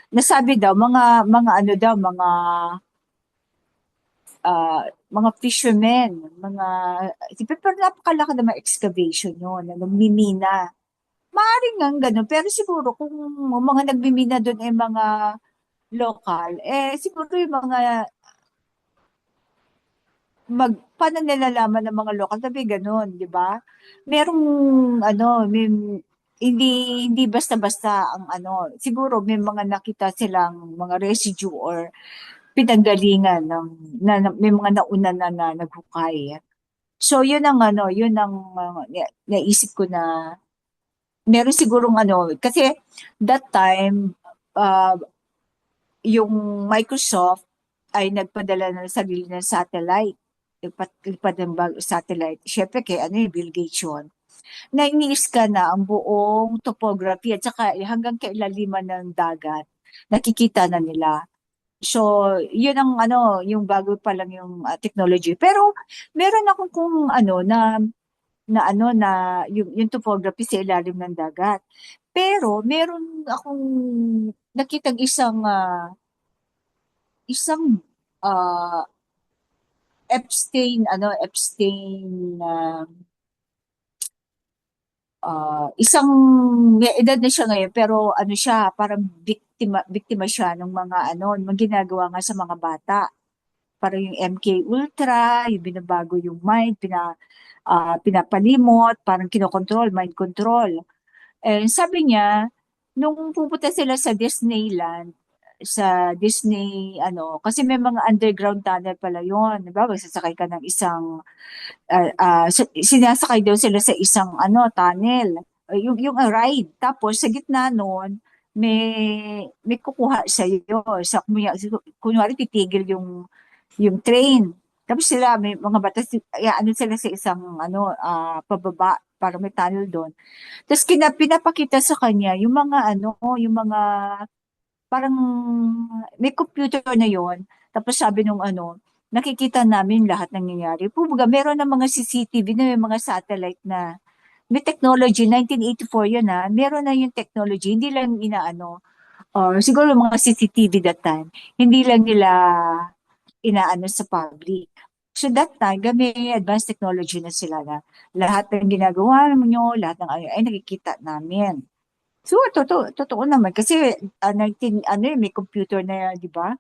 nasabi daw mga fishermen, pero napakalaki ng mga excavation yun, na nagmimina. Maaaring nga ganun, pero siguro kung mga nagmimina doon ay mga local, siguro yung mga paano nilalaman ng mga local, sabi ganun, di ba? Merong, hindi, hindi basta-basta ang siguro may mga nakita silang mga residue or pinanggalingan may mga nauna na naghukay. So, yun ang naisip ko na meron sigurong kasi that time, yung Microsoft ay nagpadala ng sarili ng satellite. Lipad ng satellite. Siyempre, Bill Gates yun. Na ini-scan na ang buong topography at saka hanggang kailaliman ng dagat. Nakikita na nila. So, yun ang yung bago pa lang yung technology. Pero meron akong na yung topography sa ilalim ng dagat. Pero meron akong nakitang isang ah, Epstein isang may edad na siya ngayon pero siya parang biktima siya ng mga mga ginagawa nga sa mga bata. Parang yung MK Ultra, yung binabago yung mind, pinapalimot, parang kinokontrol, mind control. And sabi niya, nung pupunta sila sa Disneyland, sa Disney kasi may mga underground tunnel pala yon, di ba? Magsasakay ka ng isang sinasakay daw sila sa isang tunnel, yung ride. Tapos sa gitna noon may kukuha sa iyo sa kunwari titigil yung train. Tapos sila may mga batas, ano sila sa isang pababa para may tunnel doon. Tapos pinapakita sa kanya yung mga yung mga parang may computer na yon. Tapos sabi nung nakikita namin lahat ng nangyayari. Kumbaga, meron na mga CCTV na may mga satellite na may technology. 1984 yun meron na yung technology. Hindi lang or siguro mga CCTV that time. Hindi lang nila inaano sa public. So that time, may advanced technology na sila na lahat ng ginagawa nyo, lahat ng ay nakikita namin. So, totoo naman. Kasi, 19, may computer na yan, di ba?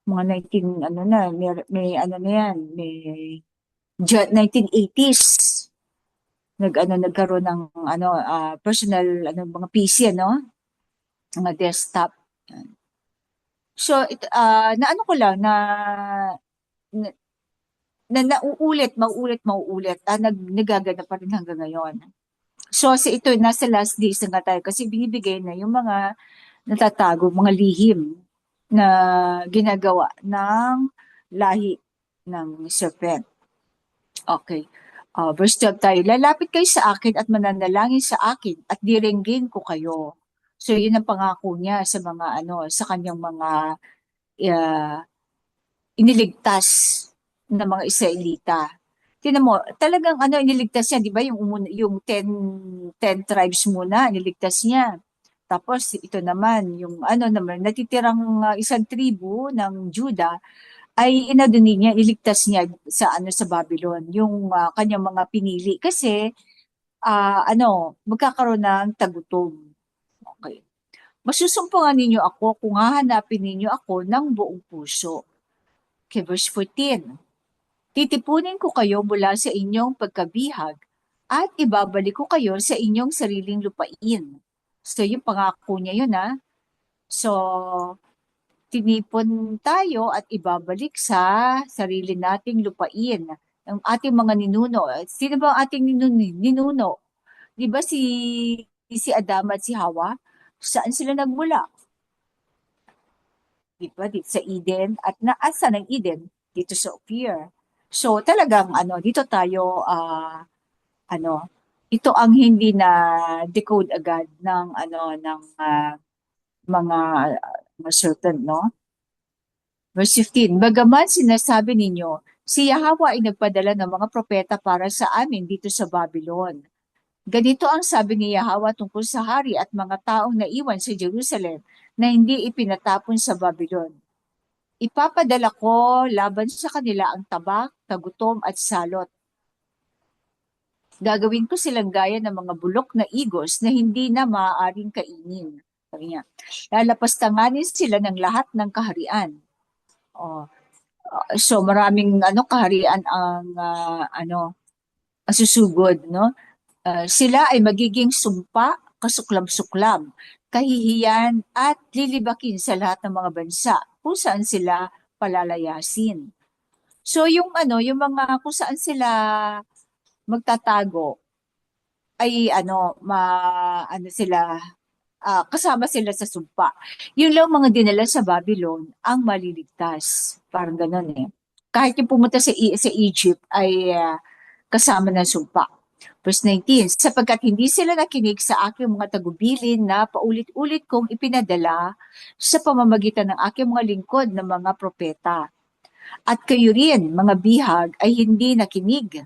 Mga 19, may yan, may 1980s. Nagkaroon ng, personal, mga PC, mga desktop. So, naano ko lang, mauulit, nagaganap pa rin hanggang ngayon. So, ito, nasa last days na nga tayo kasi binibigay na yung mga natatago, mga lihim na ginagawa ng lahi ng serpent. Okay. Verse 12 tayo. Lalapit kayo sa akin at mananalangin sa akin at diringgin ko kayo. So, yun ang pangako niya sa mga sa kanyang mga iniligtas na mga Israelita. Tinan mo, talagang iniligtas niya, di ba? Yung 10 tribes muna, iniligtas niya. Tapos ito naman, yung naman, natitirang isang tribu ng Juda ay niya, iligtas niya sa Babylon, yung kanyang mga pinili. Kasi, magkakaroon ng tagutom. Okay. Masusumpungan ninyo ako kung hahanapin ninyo ako ng buong puso. Okay, verse 14. Titipunin ko kayo mula sa inyong pagkabihag at ibabalik ko kayo sa inyong sariling lupain. So, yung pangako niya yun So, tinipon tayo at ibabalik sa sarili nating lupain. Ang ating mga ninuno. Sino ba ang ating ninuno? Di ba si Adam at si Hawa? Saan sila nagmula? Di ba? Dito sa Eden. At naasa ng Eden? Dito sa Ophir. So, talagang, dito tayo, ito ang hindi na decode agad ng, mga serpent, no? Verse 15, bagaman sinasabi ninyo, si Yahweh ay nagpadala ng mga propeta para sa amin dito sa Babylon. Ganito ang sabi ni Yahweh tungkol sa hari at mga taong naiwan sa Jerusalem na hindi ipinatapon sa Babylon. Ipapadala ko laban sa kanila ang tabak, tagutom at salot. Gagawin ko silang gaya ng mga bulok na igos na hindi na maaaring kainin. Sabi niya, lalapastanganin sila ng lahat ng kaharian. So maraming kaharian ang susugod, no? Sila ay magiging sumpa, kasuklam-suklam, kahihiyan at lilibakin sa lahat ng mga bansa kung saan sila palalayasin. So yung mga kung saan sila magtatago ay sila kasama sila sa sumpa. Yun lang mga dinala sa Babylon ang maliligtas. Parang gano'n eh. Kahit yung pumunta sa Egypt ay kasama ng sumpa. Verse 19, sapagkat hindi sila nakinig sa aking mga tagubilin na paulit-ulit kong ipinadala sa pamamagitan ng aking mga lingkod na mga propeta. At kayo rin, mga bihag, ay hindi nakinig.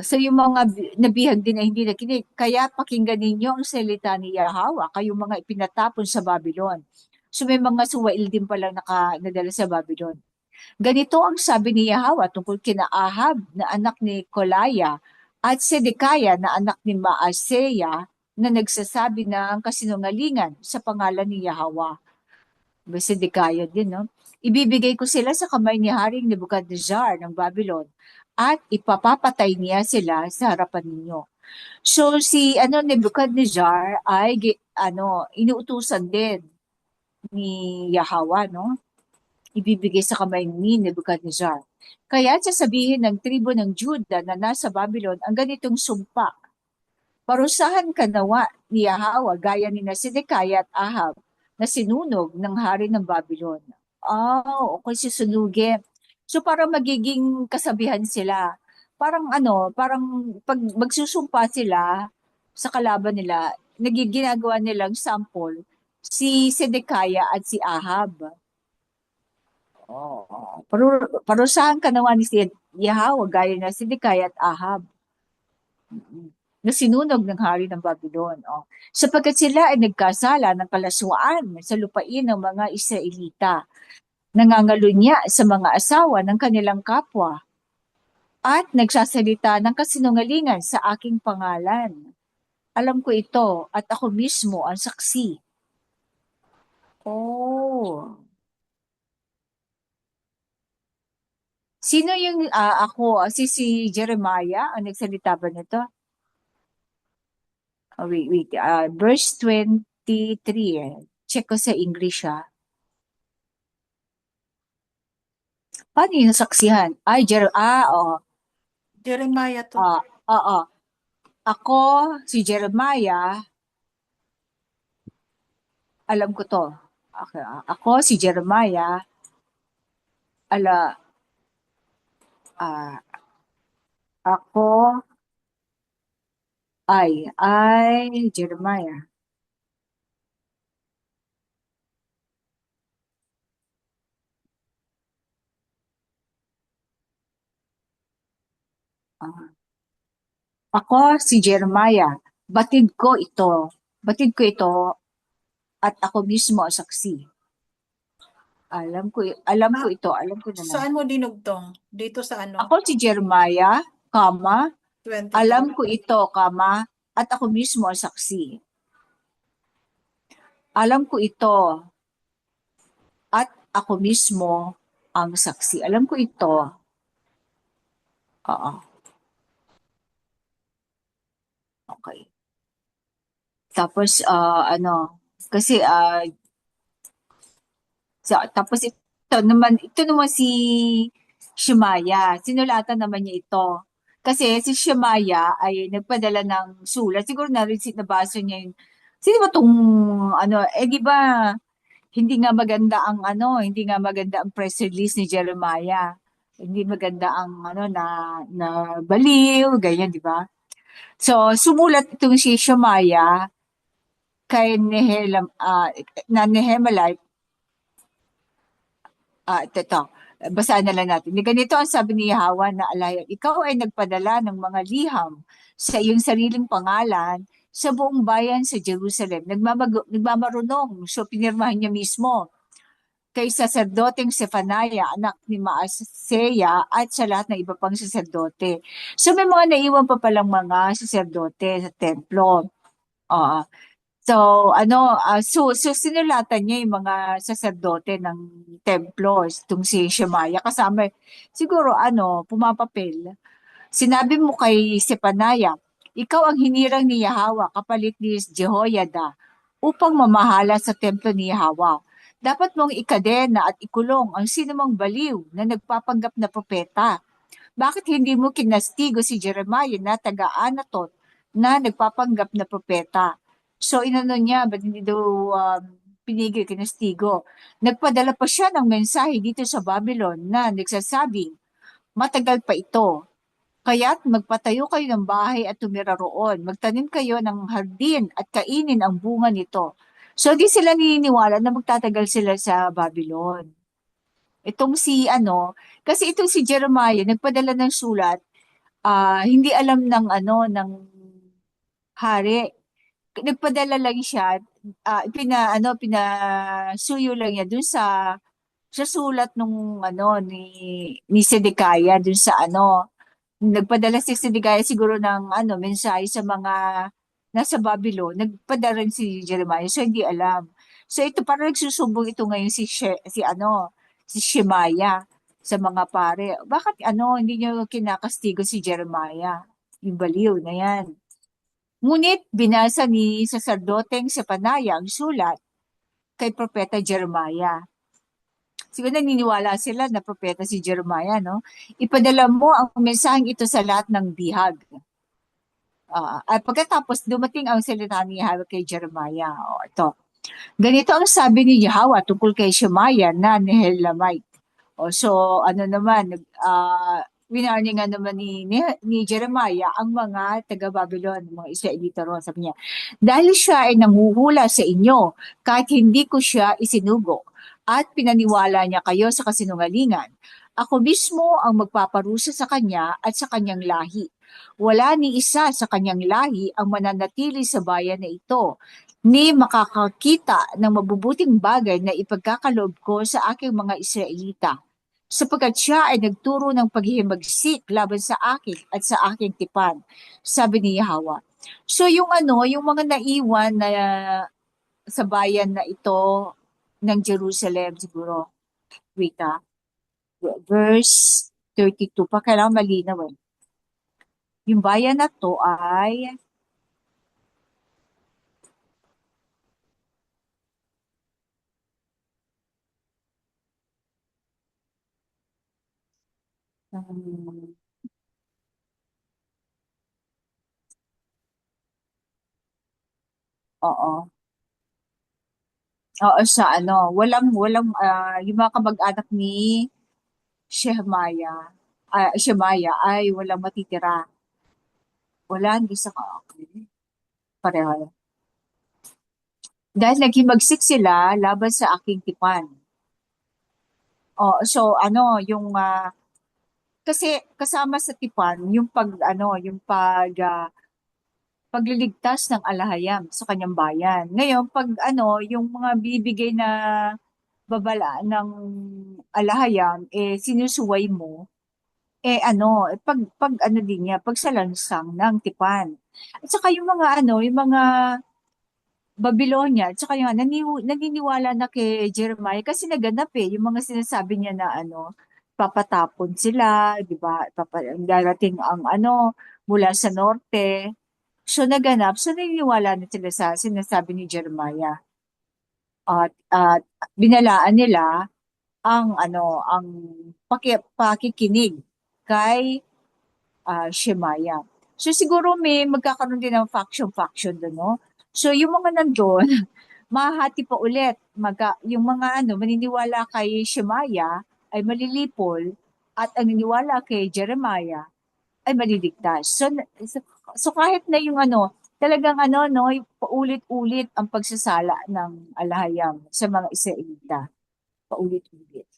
So yung mga nabihag din ay hindi nakinig. Kaya pakinggan ninyo ang salita ni Yahweh, kayong mga ipinatapon sa Babylon. So may mga suwail din pala nadala sa Babylon. Ganito ang sabi ni Yahweh tungkol kina Ahab na anak ni Kolaya at Sedekaya na anak ni Maaseya na nagsasabi ng kasinungalingan sa pangalan ni Yahweh. Sedekaya din, no? Ibibigay ko sila sa kamay ni Haring Nebuchadnezzar ng Babylon at ipapapatay niya sila sa harapan ninyo. So si Nebuchadnezzar ay inuutusan din ni Yahweh, no? Ibibigay sa kamay ni Nebuchadnezzar. Kaya sasabihin ng tribo ng Juda na nasa Babylon ang ganitong sumpa: parusahan ka nawa ni Yahweh gaya ni na Sedekaya at Ahab na sinunog ng hari ng Babylon. Okay, susunugin. So parang magiging kasabihan sila. Parang parang pag magsusumpa sila sa kalaban nila, ginagawa nilang sample si Sedekaya at si Ahab. Parusahan ka naman ni Yahweh gaya na Sedekaya at Ahab na sinunog ng hari ng Babylon. Sapagkat sila ay nagkasala ng kalaswaan sa lupain ng mga Israelita, nangangalunya sa mga asawa ng kanilang kapwa, at nagsasalita ng kasinungalingan sa aking pangalan. Alam ko ito at ako mismo ang saksi. Sino yung ako? Si Jeremiah ang nagsalita ba nito? Wait. Verse 23. Check ko sa English, ha. Paano yung saksihan? Jeremiah to. Oo. Ako, si Jeremiah, alam ko to. Okay. Ako, si Jeremiah, ako Jeremiah. Ako si Jeremiah, batid ko ito at ako mismo ang saksi. Alam ko ito, alam ko na. Saan mo dinugtong? Dito sa ano? Ako si Jeremiah, 24. alam ko ito, at ako mismo ang saksi. Alam ko ito at ako mismo ang saksi. Alam ko ito. Okay. Tapos, kasi, tapos ito naman si Shemaya. Sinulatan naman niya ito. Kasi si Shemaya ay nagpadala ng sulat. Siguro nabasa niya yun. Sino ba itong, di ba, hindi nga maganda ang press release ni Jeremiah. Hindi maganda ang, na baliw, ganyan, di ba? So, sumulat itong si Shemaya kay Nehemiah. Ito. Basahin na lang natin. Ganito ang sabi ni Yahweh na alaya, ikaw ay nagpadala ng mga liham sa iyong sariling pangalan sa buong bayan sa Jerusalem. Nagmamarunong. So, pinirmahan niya mismo kay saserdoteng Sefaniah, anak ni Maaseya, at sa lahat ng iba pang saserdote. So, may mga naiwan pa palang mga saserdote sa templo. So, sinulatan niya yung mga saserdote ng templo, itong si Shemaya, kasama, siguro, pumapapel. Sinabi mo kay Sepanaya, ikaw ang hinirang ni Yahweh kapalit ni Jehoiada upang mamahala sa templo ni Yahweh. Dapat mong ikadena at ikulong ang sinumang baliw na nagpapanggap na propeta. Bakit hindi mo kinastigo si Jeremiah na taga-Anatot na nagpapanggap na propeta? So, niya, ba't hindi daw pinigil, kinastigo? Nagpadala pa siya ng mensahe dito sa Babylon na nagsasabing, matagal pa ito. Kaya't magpatayo kayo ng bahay at tumira roon. Magtanim kayo ng hardin at kainin ang bunga nito. So, di sila naniniwala na magtatagal sila sa Babylon. Itong kasi itong si Jeremiah, nagpadala ng sulat, hindi alam ng hari. Nagpadala lang siya, pinasuyo lang niya dun sa sulat nung ni Sedekaya dun sa nagpadala si Sedekaya siguro ng mensahe sa mga nasa Babylon, nagpadala rin si Jeremiah, so hindi alam. So ito parang nagsusumbong ito ngayon si Shemaya sa mga pare. Bakit hindi niyo kinakastigo si Jeremiah? Yung baliw na yan. Ngunit binasa ni saserdoteng Sepanaya ang sulat kay Propeta Jeremiah. Siguro naniniwala sila na propeta si Jeremiah, no? Ipadala mo ang mensaheng ito sa lahat ng bihag. At pagkatapos dumating ang salita ni Yahweh kay Jeremiah. Ito. Ganito ang sabi ni Yahweh tungkol kay Shemaiah na Nehelamite. So ano naman, winarningan naman ni Jeremiah ang mga taga-Babylon, mga Israelita ron. Sabi niya, dahil siya ay nanghuhula sa inyo, kahit hindi ko siya isinugo, at pinaniwala niya kayo sa kasinungalingan, ako mismo ang magpaparusa sa kanya at sa kanyang lahi. Wala ni isa sa kanyang lahi ang mananatili sa bayan na ito, ni makakakita ng mabubuting bagay na ipagkakaloob ko sa aking mga Israelita, sapagkat siya ay nagturo ng paghihimagsik laban sa akin at sa aking tipan, sabi ni Yahweh. So yung mga naiwan na sa bayan na ito ng Jerusalem, siguro, wait verse 32, pa kailangan malinaw eh. Yung bayan na to ay oo. Oo, sa yung mga kamag-anak ni Shemaiah ay walang matitira. Wala, hindi sa okay. Pareho. Dahil naghimagsik sila laban sa aking tipan. So kasi kasama sa tipan yung pagliligtas ng alahayam sa kanyang bayan. Ngayon, yung mga bibigay na babala ng alahayam, sinusuway mo, din niya, pagsalansang ng tipan. At saka yung mga Babylonia, at saka yung naniniwala na kay Jeremiah kasi naganap yung mga sinasabi niya na papatapon sila, di ba? Darating ang mula sa norte. So naganap, so naniniwala na sila sa sinasabi ni Jeremiah. At binalaan nila ang pakikinig kay Shemaiah. So siguro may magkakaroon din ng faction doon, no? So yung mga nandun, mahati pa ulit. Yung mga maniniwala kay Shemaiah ay malilipol at ang naniniwala kay Jeremiah ay maliligtas. So kahit na yung talagang yung paulit-ulit ang pagsasala ng alahayam sa mga Israelita. Paulit-ulit.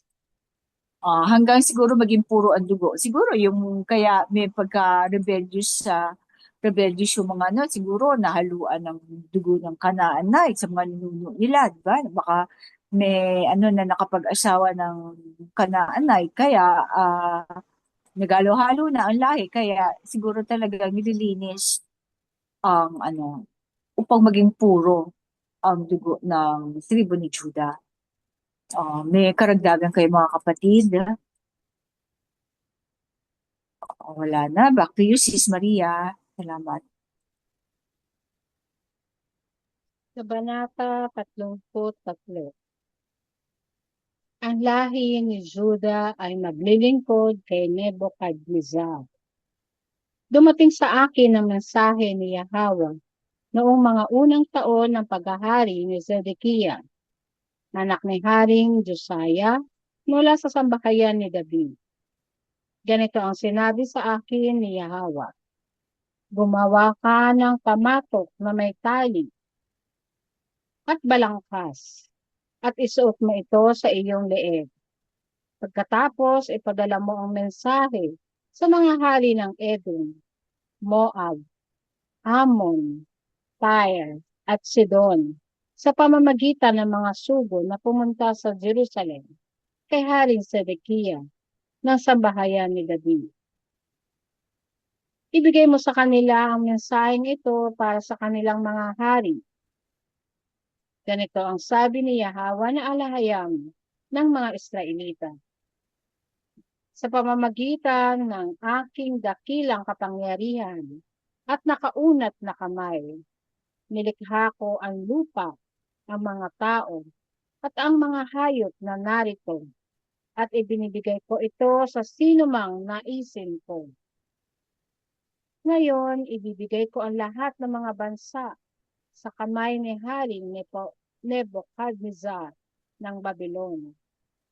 Hanggang siguro maging puro ang dugo. Siguro yung kaya may pagka-rebellious yung mga siguro nahaluan ng dugo ng Canaanite sa mga ninuno nila, di ba? Baka may na nakapag-asawa ng Canaanite, kaya nagalo-halo na ang lahi, kaya siguro talaga nililinis ang upang maging puro ang dugo ng tribo ni Judah. May karagdagan kayo mga kapatid. Wala na. Back to you, Sis Maria. Salamat. Kabanata 33. Ang lahi ni Juda ay maglilingkod kay Nebuchadnezzar. Dumating sa akin ang mensahe ni Yahweh noong mga unang taon ng paghahari ni Zedekiah, anak ni Haring Josiah, mula sa sambahayan ni David. Ganito ang sinabi sa akin ni Yahweh: gumawa ka ng pamatok na may tali at balangkas, at isuot mo ito sa iyong leeg. Pagkatapos, ipadala mo ang mensahe sa mga hari ng Edom, Moab, Ammon, Tyre, at Sidon, sa pamamagitan ng mga sugo na pumunta sa Jerusalem kay Haring Zedekiah ng sambahayan ni David. Ibigay mo sa kanila ang mensaheng ito para sa kanilang mga hari. Ganito ang sabi ni Yahweh na alahayam ng mga Israelita: sa pamamagitan ng aking dakilang kapangyarihan at nakaunat na kamay, nilikha ko ang lupa, ang mga tao, at ang mga hayop na narito, at ibinibigay ko ito sa sinumang naisin ko. Ngayon, ibibigay ko ang lahat ng mga bansa sa kamay ni Haring Nebuchadnezzar ng Babylon.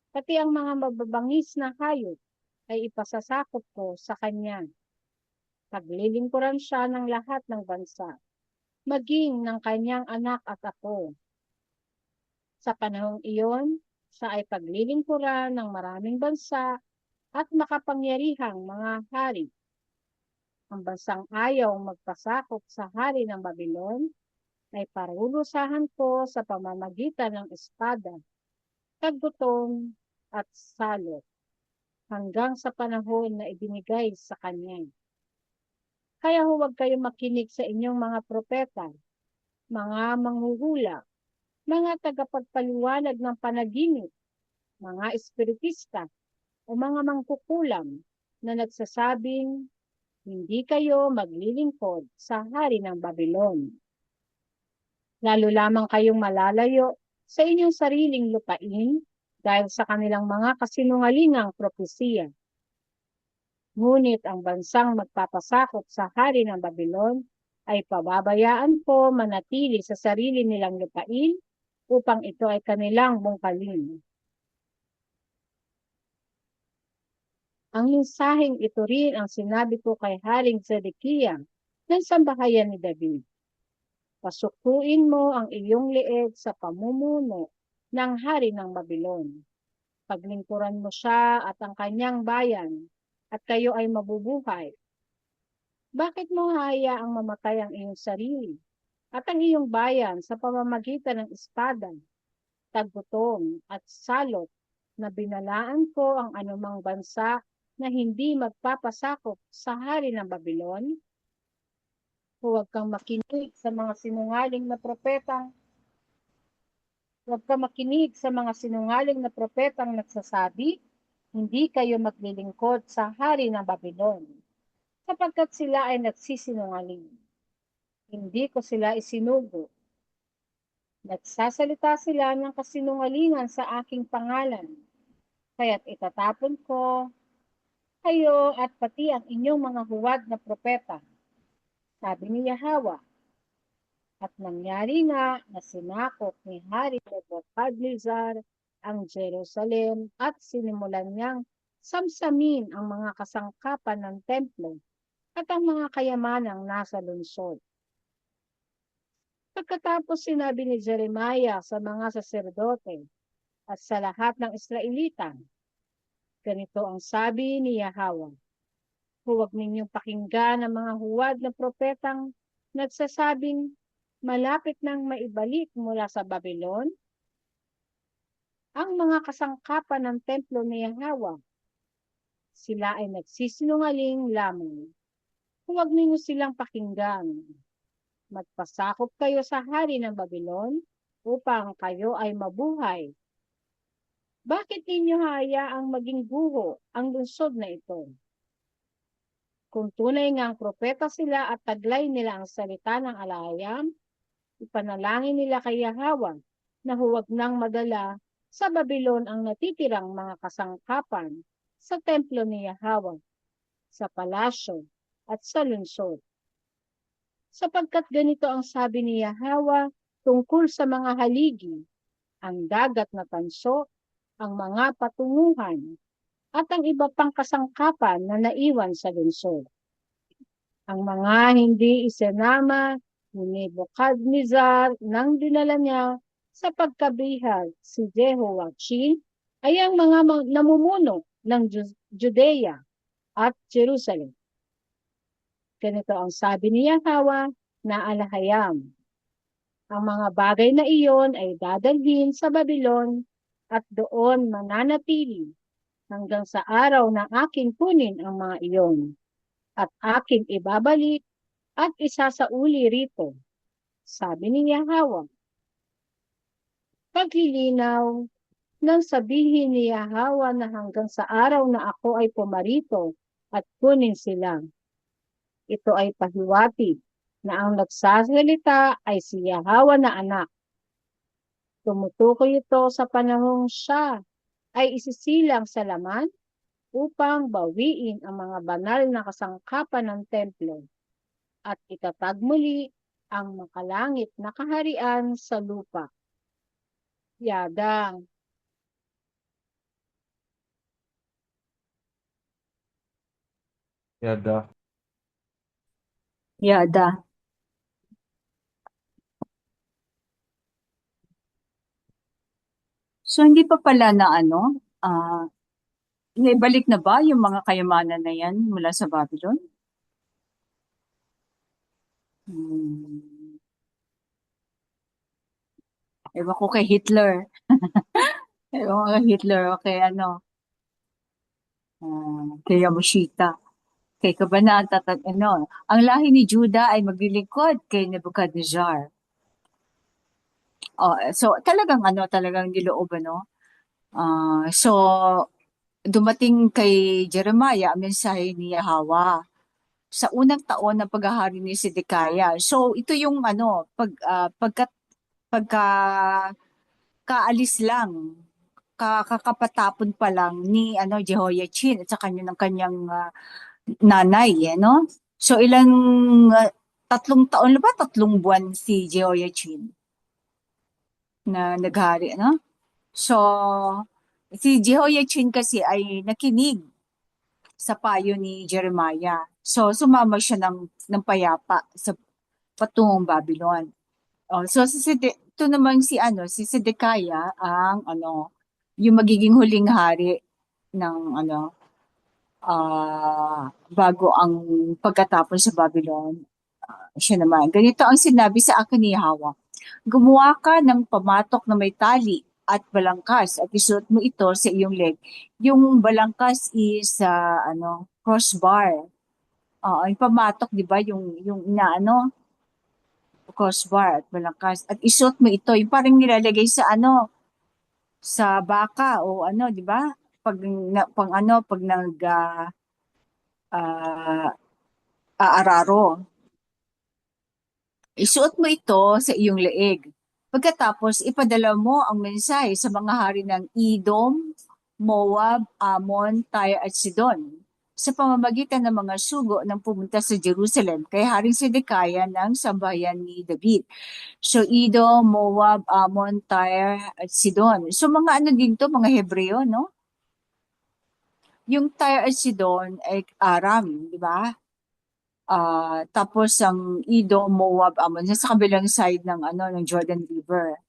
Pati ang mga mababangis na hayop ay ipasasakop ko sa kanya. Paglilingkuran siya ng lahat ng bansa, maging ng kanyang anak at apo. Sa panahong iyon, siya ay paglilingkuran ng maraming bansa at makapangyarihang mga hari. Ang bansang ayaw magpasakop sa hari ng Babylon ay parulusahan ko sa pamamagitan ng espada, taggutom at salot hanggang sa panahon na ibinigay sa kanya. Kaya huwag kayong makinig sa inyong mga propeta, mga manghuhula, mga tagapagpaliwanag ng panaginip, mga espiritista, o mga mangkukulam na nagsasabing, hindi kayo maglilingkod sa hari ng Babylon. Lalo lamang kayong malalayo sa inyong sariling lupain dahil sa kanilang mga kasinungalingang propesiya. Ngunit ang bansang magpapasakop sa hari ng Babylon ay pababayaan ko manatili sa sarili nilang lupain upang ito ay kanilang bungkalin. Ang mensaheng ito rin ang sinabi ko kay Haring Zedekiah ng sambahayan ni David. Pasukuin mo ang iyong leeg sa pamumuno ng hari ng Babylon. Paglingkuran mo siya at ang kanyang bayan, at kayo ay mabubuhay. Bakit mo hayaang mamatay ang iyong sarili at ang iyong bayan sa pamamagitan ng espada, taggutom at salot na binalaan ko ang anumang bansa na hindi magpapasakop sa hari ng Babylon? Huwag kang makinig sa mga sinungaling na propetang nagsasabi, hindi kayo maglilingkod sa hari ng Babylon, sapagkat sila ay nagsisinungaling. Hindi ko sila isinugo. Nagsasalita sila ng kasinungalingan sa aking pangalan, kaya't itatapon ko kayo at pati ang inyong mga huwad na propeta, sabi ni Yahweh. At nangyari nga na sinakop ni Hari Nebuchadnezzar ang Jerusalem at sinimulan niyang samsamin ang mga kasangkapan ng templo at ang mga kayamanang nasa lungsod. Pagkatapos sinabi ni Jeremiah sa mga saserdote at sa lahat ng Israelita, ganito ang sabi ni Yahweh, huwag ninyong pakinggan ang mga huwad na propetang nagsasabing malapit nang maibalik mula sa Babylon ang mga kasangkapan ng templo ni Yahweh. Sila ay nagsisinungaling lamang. Huwag ninyo silang pakinggan. Magpasakop kayo sa hari ng Babylon upang kayo ay mabuhay. Bakit ninyo hayaang maging buho ang lungsod na ito? Kung tunay ngang propeta sila at taglay nila ang salita ng alahayam, ipanalangin nila kay Yahweh na huwag nang madala sa Babylon ang natitirang mga kasangkapan sa templo ni Yahweh, sa palasyo at sa lungsod. Sapagkat ganito ang sabi ni Yahweh tungkol sa mga haligi, ang dagat na tanso, ang mga patunguhan, at ang iba pang kasangkapan na naiwan sa lungsod. Ang mga hindi isinama ni Nebuchadnezzar nang dinala niya sa pagkabihag si Jehoiachin ay ang mga namumuno ng Judea at Jerusalem. Ganito ang sabi ni Yahweh na alahayam. Ang mga bagay na iyon ay dadalhin sa Babylon at doon mananatili hanggang sa araw na aking kunin ang mga iyon at aking ibabalik at isasauli rito, sabi ni Yahweh. Paglilinaw nang sabihin ni Yahweh na hanggang sa araw na ako ay pumarito at kunin sila. Ito ay pahiwatig na ang nagsasalita ay si Yahweh na anak. Tumutukoy ito sa panahong siya ay isisilang sa laman upang bawiin ang mga banal na kasangkapan ng templo at itatag muli ang makalangit na kaharian sa lupa. Yada. Yada. Yada. So, hindi pa pala na naibalik na ba yung mga kayamanan na yan mula sa Babylon? Ewan ko kay Hitler. Ewan ko kay Hitler o kay kay Yamashita. Kay Kabanata, ang lahi ni Judah ay maglilingkod kay Nebuchadnezzar. So talagang niloob so dumating kay Jeremiah ang mensahe ni Yahweh sa unang taon ng paghahari ni Sedekiah. So ito yung pagka kaalis lang, kakapatapon pa lang ni Jehoiachin at sa kanyang nanay, So ilang 3 taon ba? 3 buwan si Jehoiachin na naghari, So si Jehoiachin kasi ay nakinig sa payo ni Jeremiah. So sumama siya ng payapa sa patungong Babylon. So ito naman si Sedekiah ang yung magiging huling hari ng bago ang pagkatapos sa Babylon. Siya naman. Ganito ang sinabi sa akin ni Yahweh. Gumawa ka ng pamatok na may tali at balangkas at isuot mo ito sa iyong leg. Yung balangkas is crossbar. Yung pamatok, di ba? Yung crossbar at balangkas. At isuot mo ito. Yung parang nilalagay sa sa baka o di ba? Pag aararo. Isuot mo ito sa iyong leeg. Pagkatapos, ipadala mo ang mensahe sa mga hari ng Edom, Moab, Ammon, Tyre at Sidon sa pamamagitan ng mga sugo ng pumunta sa Jerusalem kay Haring Sedekiah ng sambahayan ni David. So Edom, Moab, Ammon, Tyre at Sidon. So mga din to, mga Hebreo, no? Yung Tyre at Sidon ay Aram, di ba? Tapos ang Edom, Moab, Ammon, sa kabilang side ng Jordan River.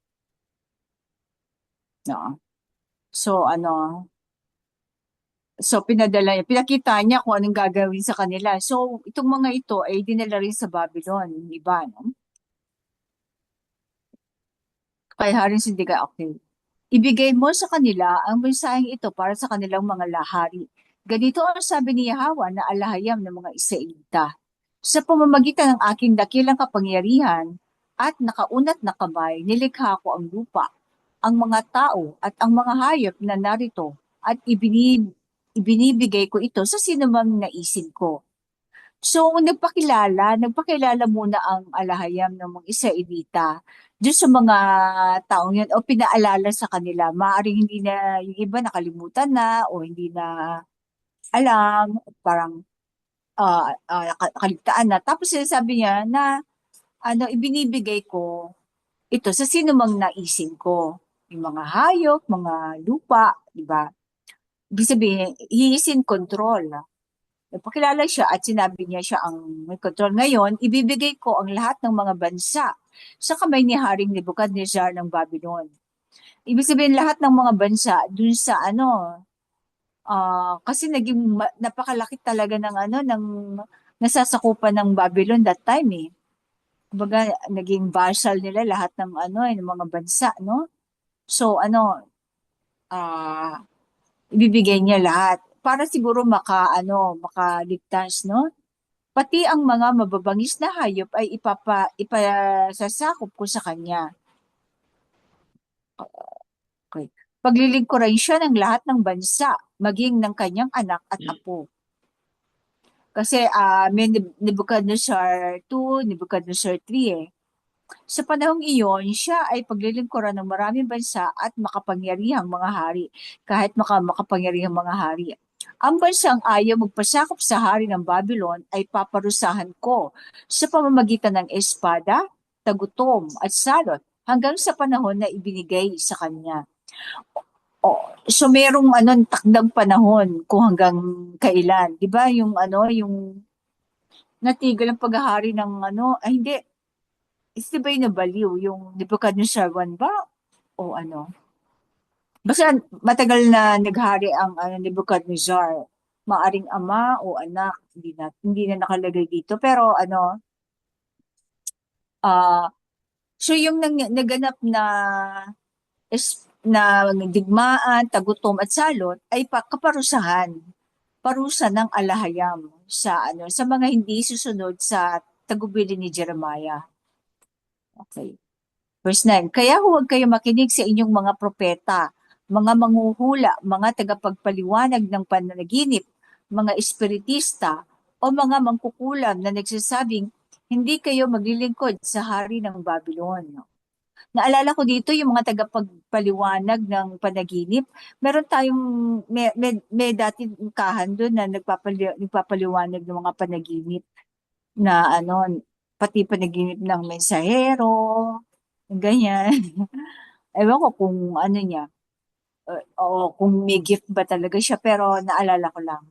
No. So pinakita niya kung anong gagawin sa kanila. So itong mga ito ay dinala rin sa Babylon, iba, no? Kaya Haring Sedekiah, okay. Ibigay mo sa kanila ang mensaheng ito para sa kanilang mga lahari. Ganito ang sabi ni Yahweh na alahayam ng mga Israelita. Sa pamamagitan ng aking dakilang kapangyarihan at nakaunat na kamay, nilikha ko ang lupa, ang mga tao at ang mga hayop na narito at ibinibigay ko ito sa sinumang naisin ko. So, nagpakilala muna ang alahayam ng mga Israelita doon sa mga taong yun o pinaalala sa kanila. Maaaring hindi na, yung iba nakalimutan na o hindi na alam, parang kaligtaan na. Tapos sinasabi niya na ibinibigay ko ito sa sinumang naisin ko. Yung mga hayop, mga lupa, di ba? Ibig sabihin, he is in control. Nagpakilala siya at sinabi niya siya ang may control. Ngayon, ibibigay ko ang lahat ng mga bansa sa kamay ni Haring Nebuchadnezzar ng Babylon. Ibig sabihin, lahat ng mga bansa dun sa kasi naging napakalaki talaga ng nasasakupan ng Babylon that time eh. Kumbaga, naging vassal nila lahat ng ng mga bansa, no? So ibibigay niya lahat para siguro makaligtas, no? Pati ang mga mababangis na hayop ay ipasasakop ko sa kanya. Okay. Paglilingkuran siya ng lahat ng bansa, maging ng kanyang anak at apo. Kasi may Nebuchadnezzar 2, Nebuchadnezzar 3 eh. Sa panahong iyon, siya ay paglilingkuran ng maraming bansa at makapangyarihang mga hari, kahit makapangyarihang mga hari. Ang bansang ayaw magpasakop sa hari ng Babylon ay paparusahan ko sa pamamagitan ng espada, tagutom at salot hanggang sa panahon na ibinigay sa kanya. So merong takdang panahon kung hanggang kailan, 'di ba? Yung natigil ang paghahari ng hindi, di ba yung nabaliw yung Nebuchadnezzar I ba o ano? Basta matagal na naghari ang Nebuchadnezzar. Maaring ama o anak, hindi na nakalagay dito. Pero so yung naganap na digmaan, tagutom at salot ay kaparusahan. Parusa ng alahayam sa mga hindi susunod sa tagubilin ni Jeremiah. Okay. Verse 9, kaya huwag kayo makinig sa inyong mga propeta, mga manghuhula, mga tagapagpaliwanag ng pananaginip, mga espiritista, o mga mangkukulam na nagsasabing, hindi kayo maglilingkod sa hari ng Babylon. Naalala ko dito yung mga tagapagpaliwanag ng panaginip. Meron tayong, may dati kahan doon na nagpapaliwanag ng mga panaginip na pati panaginip ng mensahero, ganyan. Ewan ko kung ano niya, o kung may gift ba talaga siya, pero naalala ko lang.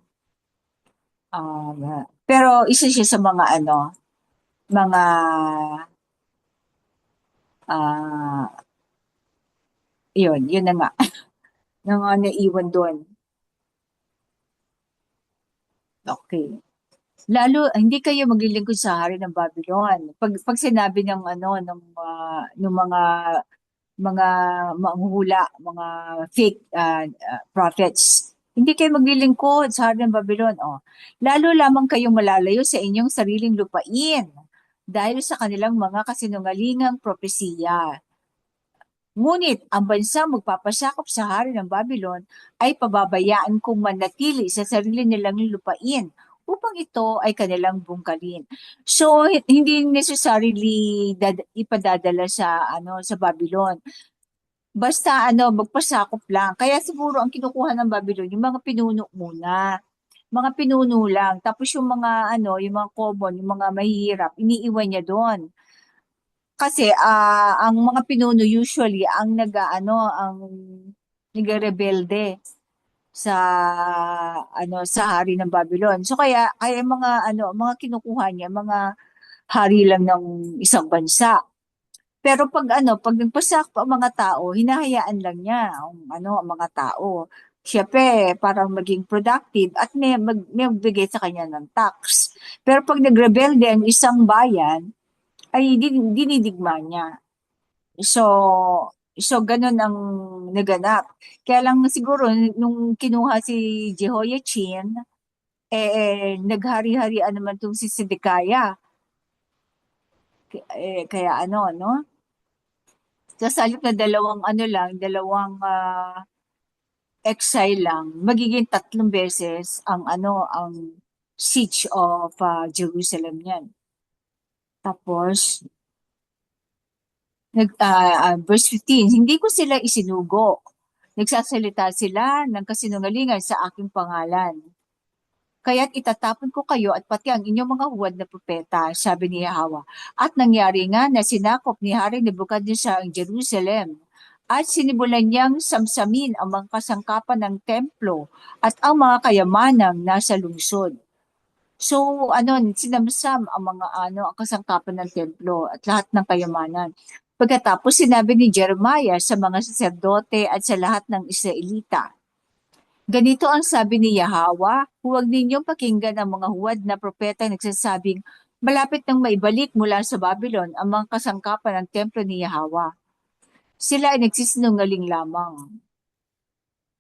Pero isa siya sa mga mga yun na nga. Na nga naiwan doon. Okay. Lalo, hindi kayo maglilingkod sa hari ng Babylon. Pag sinabi ng ng mga manghuhula, mga fake prophets, hindi kayo maglilingkod sa hari ng Babylon. Lalo lamang kayong malalayo sa inyong sariling lupain dahil sa kanilang mga kasinungalingang propesiya. Ngunit ang bansang magpapasakop sa hari ng Babylon ay pababayaan kung manatili sa sarili nilang lupain upang ito ay kanilang bungkalin. So hindi necessarily ipadadala sa Babylon. Basta magpasakop lang. Kaya siguro ang kinukuha ng Babylon yung mga pinuno muna. Mga pinuno lang. Tapos yung mga yung mga common, yung mga mahihirap, iniiwan niya doon. Kasi ang mga pinuno usually ang ang nagrebelde sa sa hari ng Babylon. So kaya mga kinukuha niya mga hari lang ng isang bansa. Pero pag nagpasak pa ang mga tao, hinahayaan lang niya ang mga tao. Siyempre, para maging productive at may magbigay sa kanya ng tax. Pero pag nagrebelde ang isang bayan, ay dinidigma niya. So ganun ang naganap. Kaya lang siguro nung kinuha si Jehoiachin, naghari-harian naman tong si Sedekaya. Kaya sa halip na dalawang exile lang, magiging 3 beses ang siege of Jerusalem yan. Tapos verse 15, hindi ko sila isinugo. Nagsasalita sila ng kasinungalingan sa aking pangalan. Kaya't itatapon ko kayo at pati ang inyong mga huwad na propeta, sabi ni Yahweh. At nangyari nga na sinakop ni Hari Nebuchadnezzar ang Jerusalem at sinimulan niyang samsamin ang mga kasangkapan ng templo at ang mga kayamanang nasa lungsod. So, sinamsam ang mga ang kasangkapan ng templo at lahat ng kayamanan. Pagkatapos sinabi ni Jeremiah sa mga saserdote at sa lahat ng Israelita, ganito ang sabi ni Yahweh, huwag ninyong pakinggan ang mga huwad na propeta nagsasabing, malapit nang maibalik mula sa Babylon ang mga kasangkapan ng templo ni Yahweh. Sila ay nagsisinungaling lamang.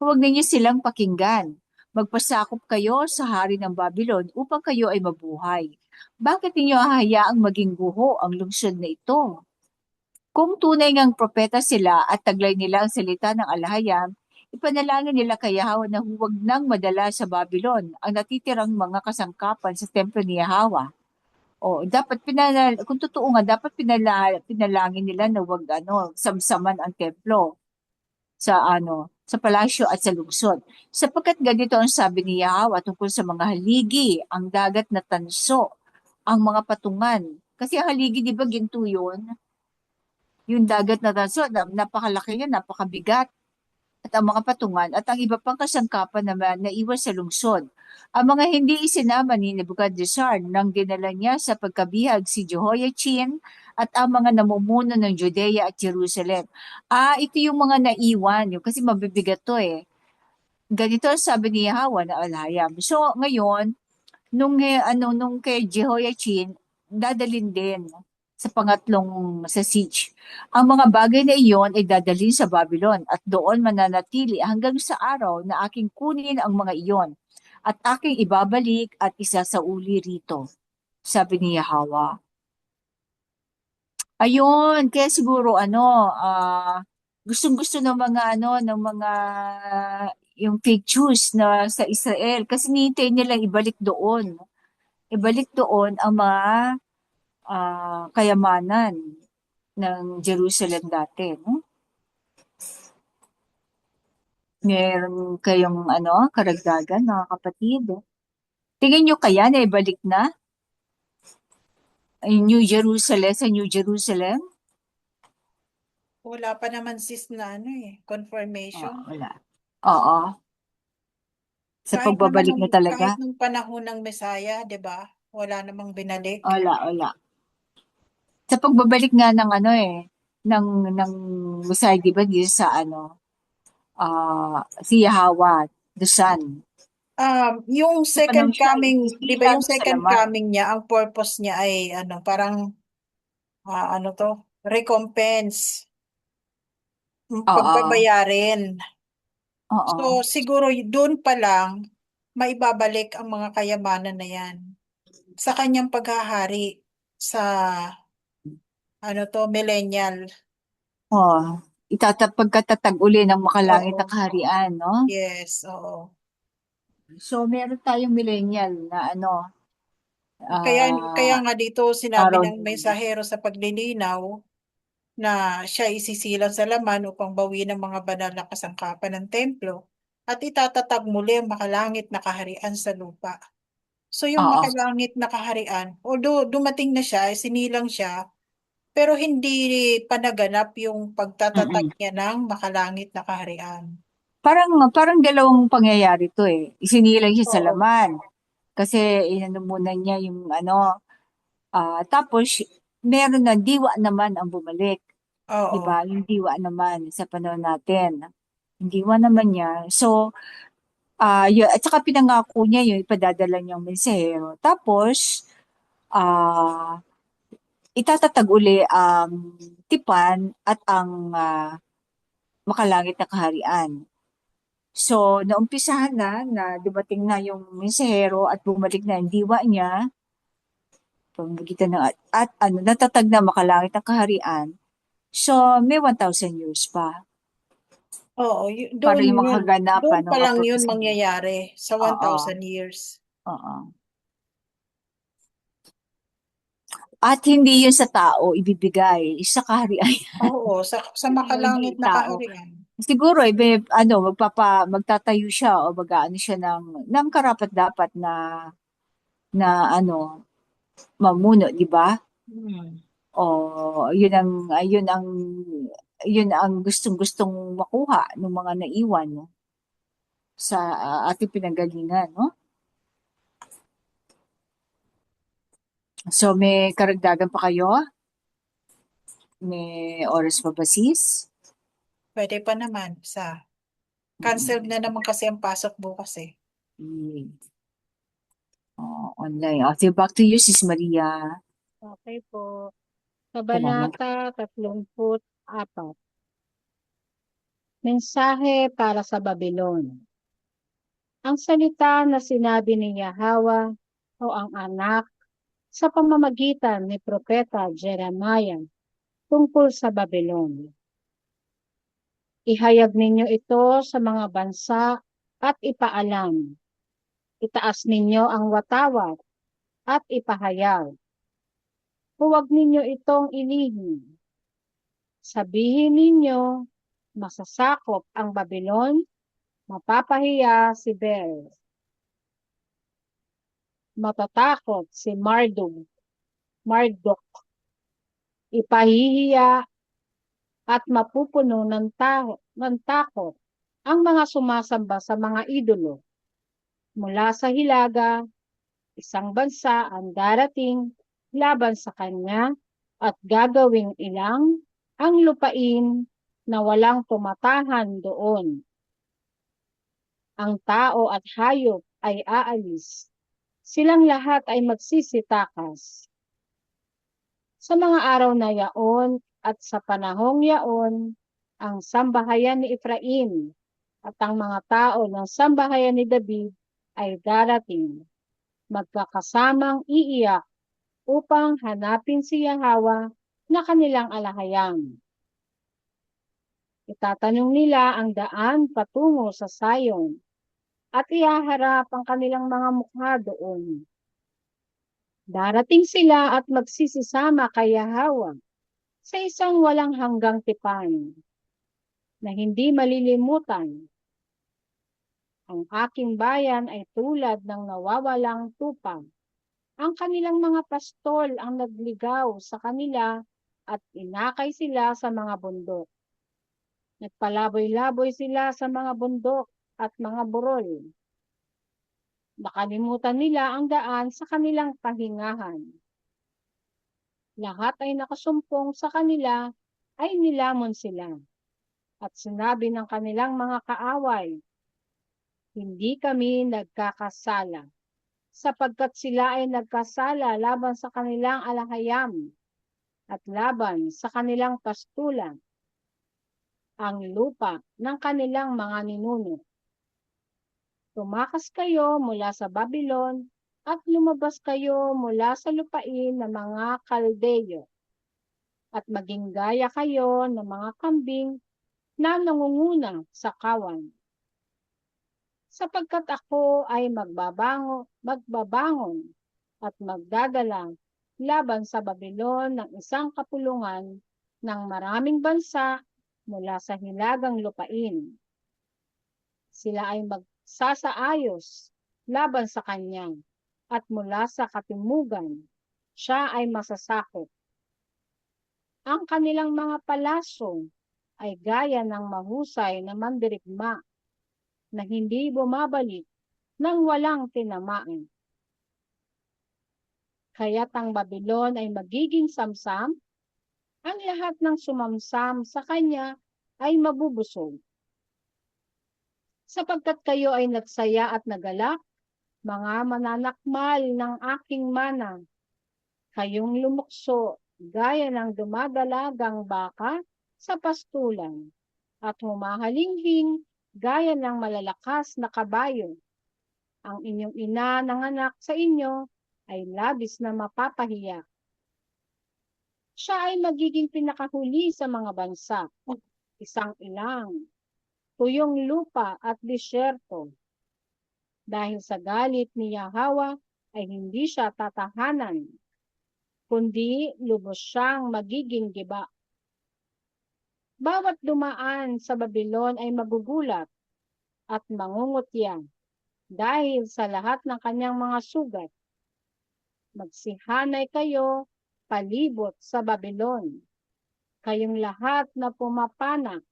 Huwag ninyo silang pakinggan. Magpasakop kayo sa hari ng Babylon upang kayo ay mabuhay. Bakit ninyo hahayaang maging guho ang lungsod na ito? Kung tunay ngang propeta sila at taglay nila ang salita ng alahayam, ipanalangin nila kay Yahweh na huwag nang madala sa Babylon ang natitirang mga kasangkapan sa templo ni Yahweh. dapat kung totoo nga, dapat pinalangin nila na wag samsaman ang templo sa palasyo at sa lungsod. Sapagkat ganito ang sabi ni Yahweh tungkol sa mga haligi, ang dagat na tanso, ang mga patungan. Kasi ang haligi, di ba, ginto yun? Yung dagat na tanso, napakalaki niya, napakabigat. At ang mga patungan at ang iba pang kasangkapan naman na iwan sa lungsod. Ang mga hindi isinama ni Nebuchadnezzar nang dinala niya sa pagkabihag si Jehoiachin at ang mga namumuno ng Judea at Jerusalem. Ito yung mga naiwan, kasi mabibigat to eh. Ganito ang sabi ni Yahweh na Alhayam. So ngayon, nung kay Jehoiachin, dadalin din sa siege. Ang mga bagay na iyon ay dadalhin sa Babylon at doon mananatili hanggang sa araw na aking kunin ang mga iyon at aking ibabalik at isasauli rito, sabi ni Yahweh. Ayun, kaya siguro gustong-gusto ng mga yung fake Jews na sa Israel kasi nihintay nilang ibalik doon ang mga kayamanan ng Jerusalem dati, no? Meron kayong karagdagan, mga kapatid? Tingin nyo kaya na ibalik na ay New Jerusalem sa New Jerusalem? Wala pa naman sis na confirmation. Wala. Oo. Sa pagbabalik na talaga? Kahit nung panahon ng Mesaya, 'di ba? Wala namang binalik. Wala. Sa pagbabalik nga ng ng Messiah, di ba, dito sa si Yahweh, the Son. Yung second coming, di ba yung second Salamat. coming niya, ang purpose niya ay parang recompense. Pagbabayarin. Oo. So siguro doon pa lang maibabalik ang mga kayamanan na yan sa kanyang paghahari sa millennial. Pagkatatag uli ng makalangit na Oo. kaharian, no? Yes, oo. So, meron tayong millennial na Kaya nga dito sinabi araw ng mensahero sa paglilinaw na siya isisilang sa laman upang bawiin ang mga banal na kasangkapan ng templo at itatatag muli ang makalangit na kaharian sa lupa. So yung Oo. makalangit na kaharian, although dumating na siya, sinilang siya, pero hindi pa naganap yung pagtatatag niya ng makalangit na kaharian. Parang dalawang pangyayari to eh. Isinilang siya sa Oo. laman. Kasi muna niya yung tapos meron na diwa naman ang bumalik. Oo. Diba? Yung diwa naman sa panahon natin. Yung diwa naman niya. So, at saka pinangako niya yung ipadadala niyang mensahero. Tapos, itatatag uli ang tipan at ang makalangit na kaharian. So, naumpisahan na dumating na yung mensahero at bumalik na yung diwa niya. Pamagitan ng natatag na makalangit na kaharian. So, may 1,000 years pa. Oo, Para yung makaganap. Doon pa lang yun mangyayari sa 1,000 years. Oo. At hindi yun sa tao ibibigay, sa kaharian. Oo, sa makalangit na kaharian. Siguro magtatayo siya o mag-aano siya ng karapat-dapat na mamuno, di ba? O yun ang gustong-gustong makuha ng mga naiwan sa ating pinanggalingan, no? So, may karagdagan pa kayo? May oras pa ba, sis? Pwede pa naman cancelled na naman kasi ang pasok bukas eh. Online. So back to you, Sis Maria. Okay po. Kabanata 34. Mensahe para sa Babylon. Ang salita na sinabi ni Yahweh o ang anak sa pamamagitan ni Propeta Jeremiah tungkol sa Babylon. Ihayag ninyo ito sa mga bansa at ipaalam. Itaas ninyo ang watawat at ipahayag. huwag ninyo itong ilihim. Sabihin ninyo, masasakop ang Babylon, mapapahiya si Bel. Matatakot si Marduk, ipahihiya at mapupuno ng takot ang mga sumasamba sa mga idolo. Mula sa hilaga, isang bansa ang darating laban sa kanya at gagawing ilang ang lupain na walang tumatahan doon. Ang tao at hayop ay aalis. Silang lahat ay magsisitakas. Sa mga araw na yaon at sa panahong yaon, ang sambahayan ni Efraim at ang mga tao ng sambahayan ni David ay darating, magkakasamang iiyak upang hanapin si Yahweh na kanilang alahayam. Itatanong nila ang daan patungo sa Sayon at ihaharap ang kanilang mga mukha doon. Darating sila at magsisisama kay Yahweh sa isang walang hanggang tipan na hindi malilimutan. Ang aking bayan ay tulad ng nawawalang tupa. Ang kanilang mga pastol ang nagligaw sa kanila at inakay sila sa mga bundok. Nagpalaboy-laboy sila sa mga bundok at mga burol. Nakalimutan nila ang daan sa kanilang pahingahan. Lahat ay nakasumpong sa kanila ay nilamon sila. At sinabi ng kanilang mga kaaway, hindi kami nagkakasala, sapagkat sila ay nagkasala laban sa kanilang alahayam at laban sa kanilang pastulan, ang lupa ng kanilang mga ninuno. Tumakas kayo mula sa Babylon at lumabas kayo mula sa lupain ng mga Kaldeyo at maging gaya kayo ng mga kambing na nangunguna sa kawan. Sapagkat ako ay magbabangon at magdadala laban sa Babylon ng isang kapulungan ng maraming bansa mula sa hilagang lupain. Sila ay magsasaayos laban sa kanya at mula sa katimugan siya ay masasakop. Ang kanilang mga palaso ay gaya ng mahusay na mandirigma na hindi bumabalik nang walang tinamaan. Kaya't ang Babylon ay magiging samsam, ang lahat ng sumamsam sa kanya ay mabubusog. Sapagkat kayo ay nagsaya at nagalak, mga mananakmal ng aking mana, kayong lumukso gaya ng dumadalagang baka sa pastulan at humahalinghing gaya ng malalakas na kabayo. Ang inyong ina nanganak sa inyo ay labis na mapapahiya. Siya ay magiging pinakahuli sa mga bansa, isang ilang, tuyong lupa at disyerto. Dahil sa galit ni Yahweh ay hindi siya tatahanan, kundi lubos siyang magiging giba. Bawat dumaan sa Babylon ay magugulat at mangungutya dahil sa lahat ng kanyang mga sugat. Magsihanay kayo palibot sa Babylon, kayong lahat na pumapanak.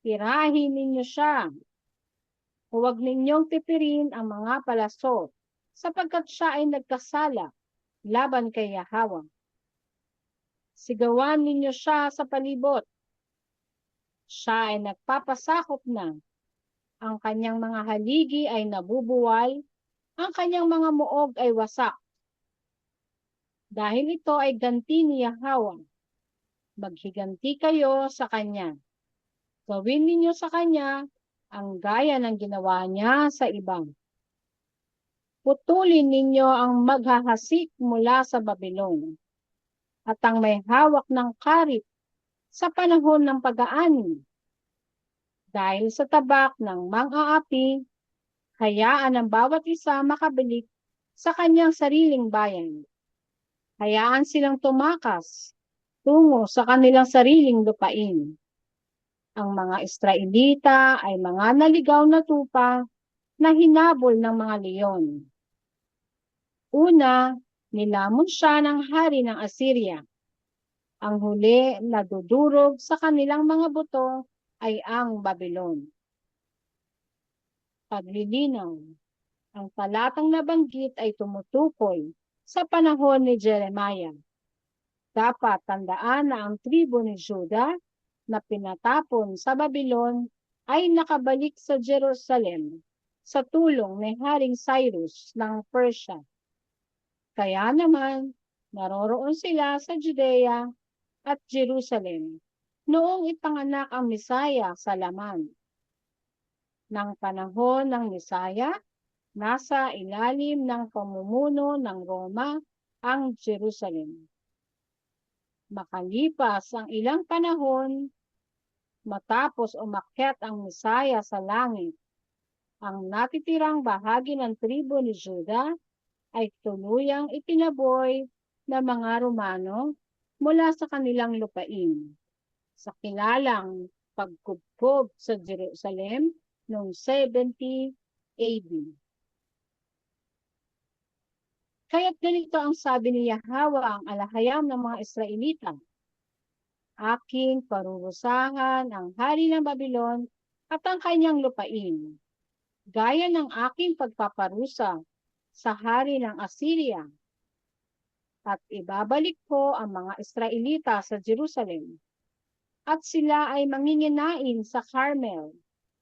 Tirahin ninyo siya. Huwag ninyong tipirin ang mga palasot, sapagkat siya ay nagkasala laban kay Yahweh. Sigawan ninyo siya sa palibot. Siya ay nagpapasakop na. Ang kanyang mga haligi ay nabubuwal, ang kanyang mga muog ay wasak. Dahil ito ay ganti ni Yahweh, maghiganti kayo sa kanya. Gawin ninyo sa kanya ang gaya ng ginawa niya sa ibang. Putulin ninyo ang maghahasik mula sa Babylon at ang may hawak ng karit sa panahon ng pag-aani. Dahil sa tabak ng mang-aapi, hayaan ang bawat isa makabalik sa kanyang sariling bayan. Hayaan silang tumakas tungo sa kanilang sariling lupain. Ang mga Israelita ay mga naligaw na tupa na hinabol ng mga leon. Una, nilamon siya ng hari ng Assyria. Ang huli na dudurog sa kanilang mga buto ay ang Babylon. Paglilinaw. Ang talatang nabanggit ay tumutukoy sa panahon ni Jeremiah. Dapat tandaan na ang tribo ni Judah na pinatapon sa Babylon ay nakabalik sa Jerusalem sa tulong ni Haring Cyrus ng Persia. Kaya naman, naroroon sila sa Judea at Jerusalem noong ipanganak ang Mesaya sa laman. Nang panahon ng Mesaya, nasa ilalim ng pamumuno ng Roma ang Jerusalem. Makalipas ang ilang panahon, matapos umakyat ang Mesaya sa langit, ang natitirang bahagi ng tribo ni Judah ay tuluyang itinaboy ng mga Romano mula sa kanilang lupain sa kilalang pagkubkob sa Jerusalem noong 70 AD. Kaya't ganito ang sabi ni Yahweh ang alahayam ng mga Israelita. Aking parurusahan ang hari ng Babylon at ang kanyang lupain, gaya ng aking pagpaparusa sa hari ng Assyria. At ibabalik ko ang mga Israelita sa Jerusalem, at sila ay manginginain sa Carmel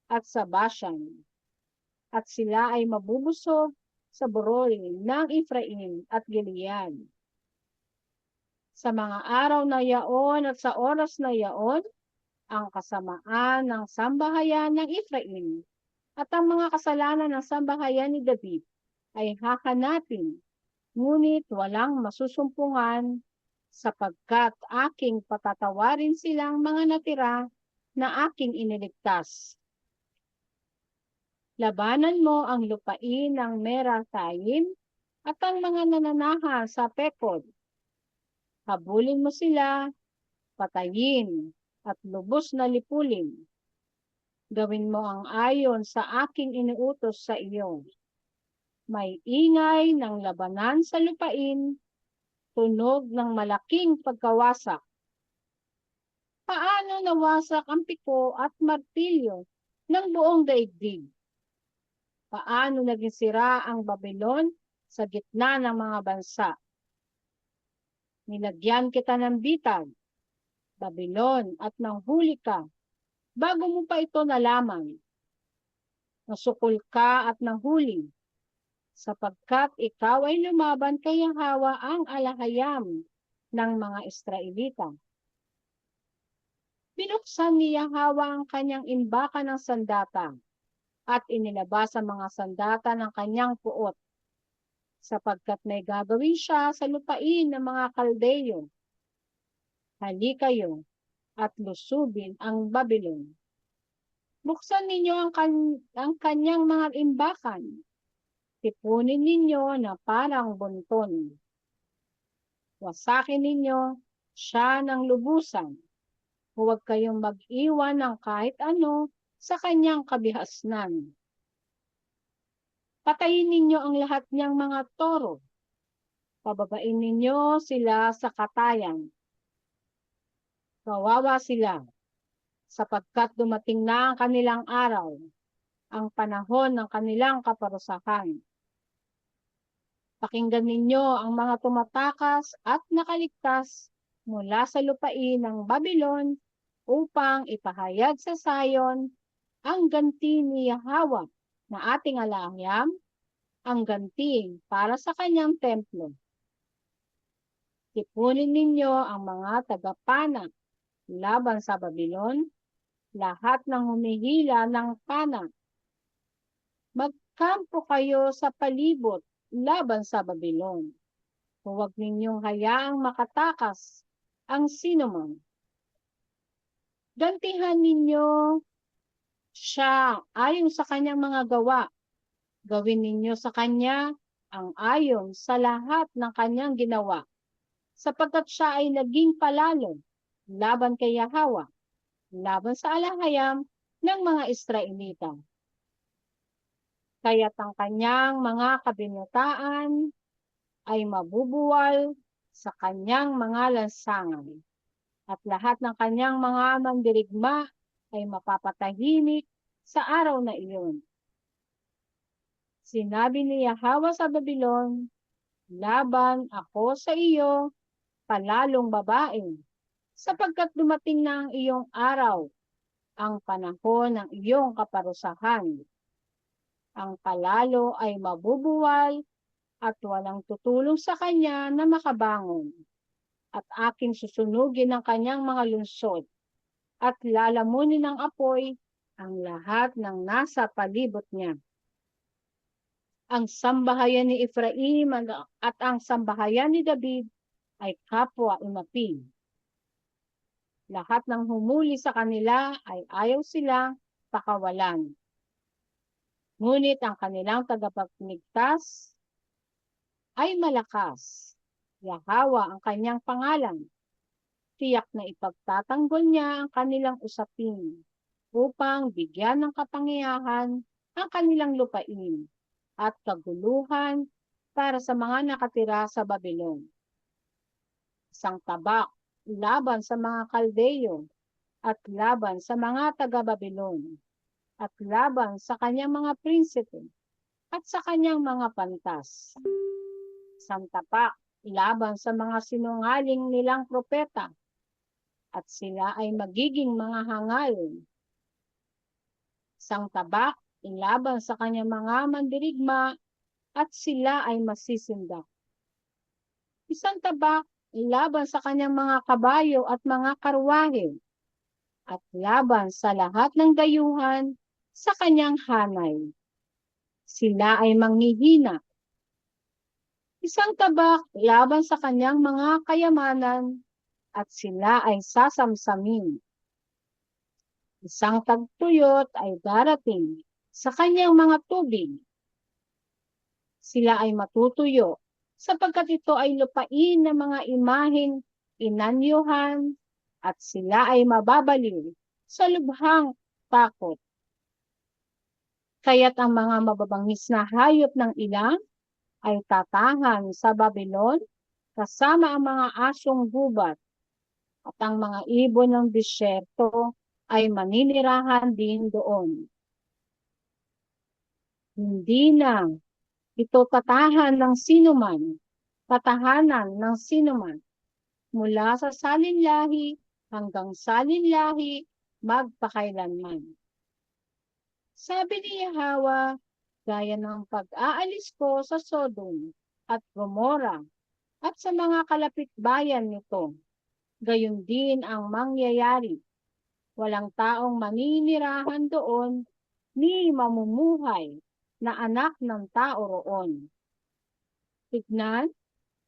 at sa Bashan, at sila ay mabubusog sa burol ng Ephraim at Gilead. Sa mga araw na yaon at sa oras na yaon, ang kasamaan ng sambahayan ng Ephraim at ang mga kasalanan ng sambahayan ni David ay hahanapin, ngunit walang masusumpungan sapagkat aking patatawarin silang mga natira na aking iniligtas. Labanan mo ang lupain ng Merathaim at ang mga nananahan sa Pekod. Habulin mo sila, patayin, at lubos na lipulin. Gawin mo ang ayon sa aking iniutos sa iyo. May ingay ng labanan sa lupain, tunog ng malaking pagkawasak. Paano nawasak ang piko at martilyo ng buong daigdig? Paano naging sira ang Babylon sa gitna ng mga bansa? Nilagyan kita ng bitag, Babylon, at nanghuli ka, bago mo pa ito nalaman. Nasukol ka at nanghuli, sapagkat ikaw ay lumaban kay Yahweh ang alahayam ng mga Israelita. Binuksan ni Yahweh ang kanyang imbaka ng sandata, at inilabas ang mga sandata ng kanyang puot, sapagkat may gagawin siya sa lupain ng mga Kaldeyo. Halikayo at lusubin ang Babylon. Buksan ninyo ang kanyang mga imbakan. Tipunin ninyo na parang bunton. Wasakin ninyo siya ng lubusan. Huwag kayong mag-iwan ng kahit ano sa kanyang kabihasnan. Patayin ninyo ang lahat niyang mga toro. Pababain ninyo sila sa katayan. Kawawa sila, sapagkat dumating na ang kanilang araw, ang panahon ng kanilang kaparusahan. Pakinggan ninyo ang mga tumatakas at nakaligtas mula sa lupain ng Babylon upang ipahayag sa Sion ang ganti ni Yahweh na ating alahayam, ang ganti para sa kanyang templo. Tipunin ninyo ang mga tagapana laban sa Babylon, lahat ng humihila ng pana. Magkampo kayo sa palibot laban sa Babylon. Huwag ninyong hayaang makatakas ang sinuman. Gantihan ninyo siya ayon sa kanyang mga gawa. Gawin ninyo sa kanya ang ayon sa lahat ng kanyang ginawa. sapagkat siya ay naging palalo laban kay Yahweh, laban sa alahayam ng mga Israelita. Kaya't ang kanyang mga kabinutaan ay mabubuwal sa kanyang mga lansangan, at lahat ng kanyang mga mandirigma ay mapapatahimik sa araw na iyon. Sinabi ni Yahweh sa Babylon, laban ako sa iyo, palalong babae, sapagkat dumating na ang iyong araw, ang panahon ng iyong kaparusahan. Ang palalo ay mabubuwal at walang tutulong sa kanya na makabangon. At aking susunugin ang kanyang mga lungsod at lalamunin ng apoy ang lahat ng nasa palibot niya. Ang sambahayan ni Efraim at ang sambahayan ni David ay kapwa umaping. Lahat ng humuli sa kanila ay ayaw silang pakawalan. Ngunit ang kanilang tagapagligtas ay malakas. Yahweh ang kanyang pangalan. Tiyak na ipagtatanggol niya ang kanilang usapin upang bigyan ng kapangyarihan ang kanilang lupain at kaguluhan para sa mga nakatira sa Babylon. Isang tabak laban sa mga Kaldeyo at laban sa mga taga-Babylon at laban sa kanyang mga prinsipe at sa kanyang mga pantas. Isang tapak laban sa mga sinungaling nilang propeta at sila ay magiging mga hangal. Isang tabak laban sa kanyang mga mandirigma at sila ay masisindak. Isang tabak laban sa kanyang mga kabayo at mga karwahe at laban sa lahat ng dayuhan sa kanyang hanay. Sila ay manghihina. Isang tabak laban sa kanyang mga kayamanan at sila ay sasamsamin. Isang tagtuyot ay darating sa kanyang mga tubig. Sila ay matutuyo sapagkat ito ay lupain ng mga imaheng inanyuhan at sila ay mababaliw sa lubhang takot. Kaya't ang mga mababangis na hayop ng ilang ay tatahan sa Babylon kasama ang mga asong gubat at ang mga ibon ng disyerto ay maninirahan din doon. Hindi na ito tatahanan ng sinuman, mula sa salinlahi hanggang salinlahi magpakailanman. Sabi ni Yahweh, gaya ng pag-aalis ko sa Sodom at Gomora at sa mga kalapit-bayan nito, gayon din ang mangyayari. Walang taong maninirahan doon ni mamumuhay na anak ng tao roon. Tignan,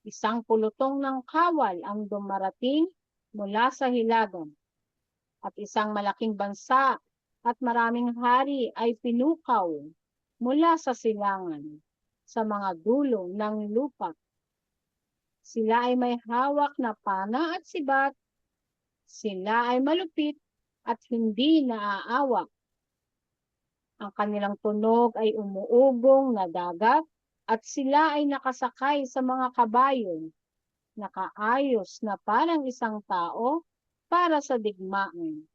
isang pulutong ng kawal ang dumarating mula sa hilagan, at isang malaking bansa at maraming hari ay pinukaw mula sa silangan, sa mga dulo ng lupa. Sila ay may hawak na pana at sibat, sila ay malupit at hindi naaawa. Ang kanilang tunog ay umuugong na dagat at sila ay nakasakay sa mga kabayo, nakaayos na parang isang tao para sa digmaan.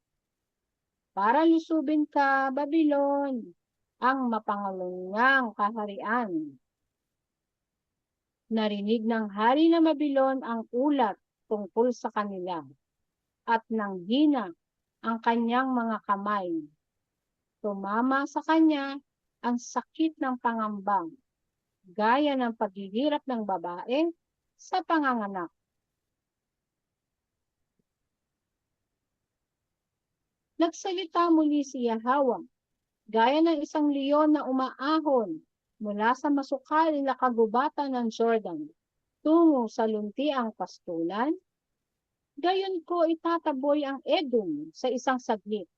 Para lusubin ka, Babylon, ang mapangalungang kaharian. Narinig ng hari na Babylon ang ulat tungkol sa kanila at nanghina ang kanyang mga kamay. Tumama sa kanya ang sakit ng pangamba, gaya ng paghihirap ng babae sa panganganak. Nagsalita muli si Yahweh, gaya ng isang leon na umaahon mula sa masukal na kagubatan ng Jordan tungo sa luntiang pastulan. Gayon ko itataboy ang Edom sa isang saglit.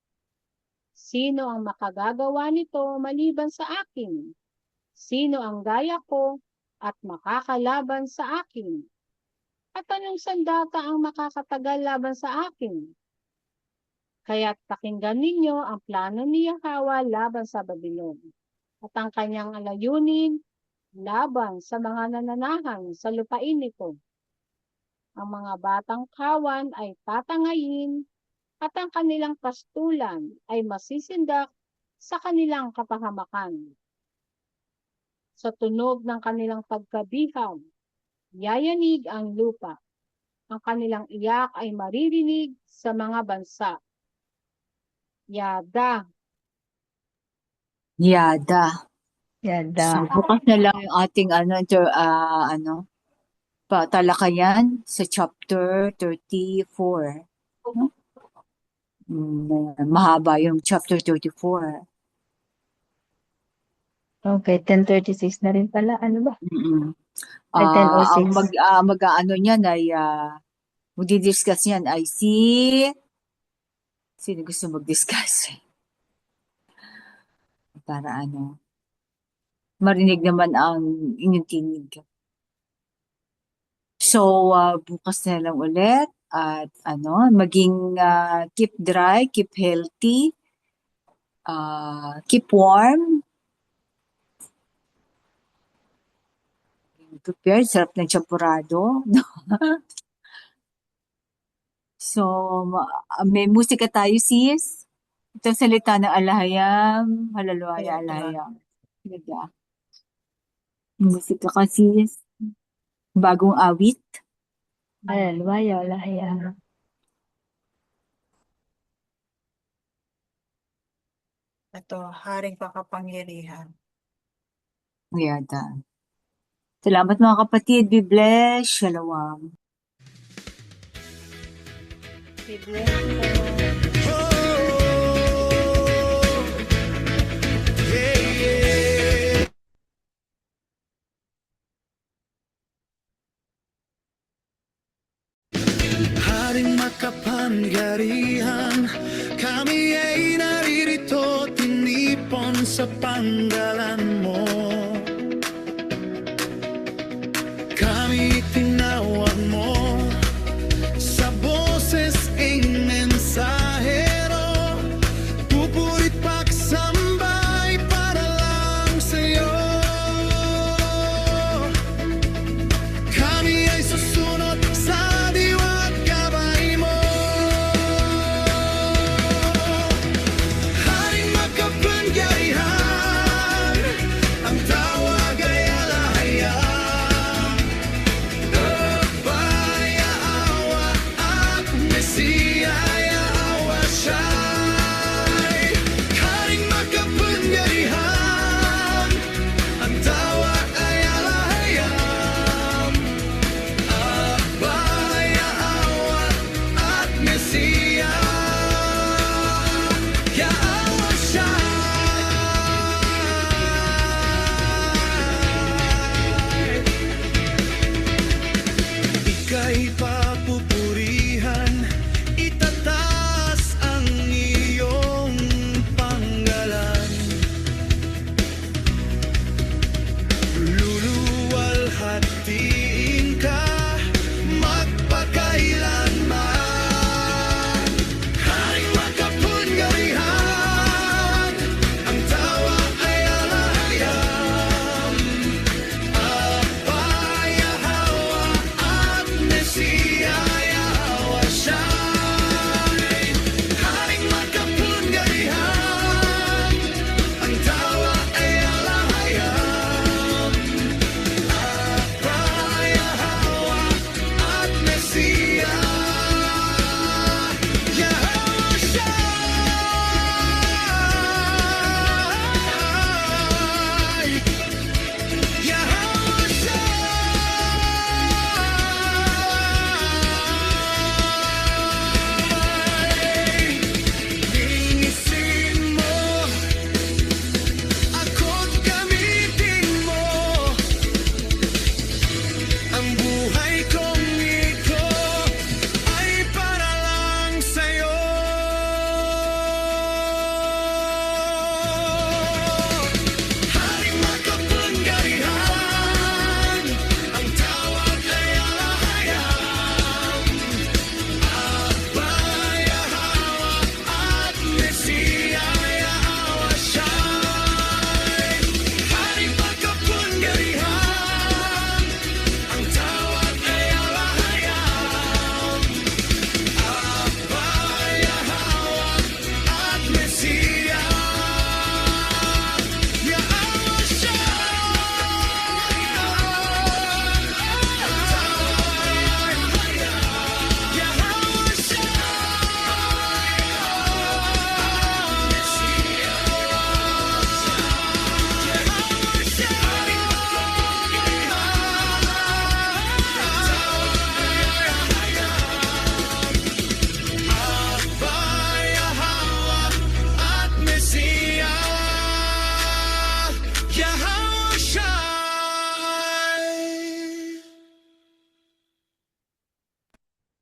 Sino ang makagagawa nito maliban sa akin? Sino ang gaya ko at makakalaban sa akin? At anong sandata ang makakatagal laban sa akin? Kaya't pakinggan ninyo ang plano ni Yahweh laban sa Babylon at ang kanyang layunin laban sa mga nananahan sa lupain nito. Ang mga batang kawan ay tatangayin at ang kanilang pastulan ay masisindak sa kanilang kapahamakan. Sa tunog ng kanilang pagkabihag, yayanig ang lupa. Ang kanilang iyak ay maririnig sa mga bansa. Yada. Yada. Yada. So, bukas na lang yung ating talakayan sa chapter 34. No? Mahaba yung chapter 34. Okay, 10:36 na rin pala. Ano ba? Ay, Ang 10:06. mag-ano niyan ay magdi-discuss niyan ay sino gusto mag-discuss? Para marinig naman ang inyong tinig. So, bukas na lang ulit at maging keep dry, keep healthy, keep warm. Prepared, sarap ng champurado. So, may musika tayo, sis. Ito salita ng Alahayam, Halaluaya Alahayam. Ganda. Musika ka, sis. Bagong awit. Hallelujah, Alahaya. Ito, Haring Pakapangyarihan. Yada. Salamat mga kapatid. Be blessed. Shalom. Be blessed po. Haring makapangyarihan, kami ay naririto, tinipon sa panggalan mo. Kami tinawag mo sa boses ng mensahero, pupurit pagsambay para lang sa'yo. Kami ay susunod sa diwa't gabay mo. Haring makapangyarihan, ang tawag ay Alahayam.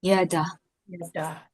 Yada. Yada.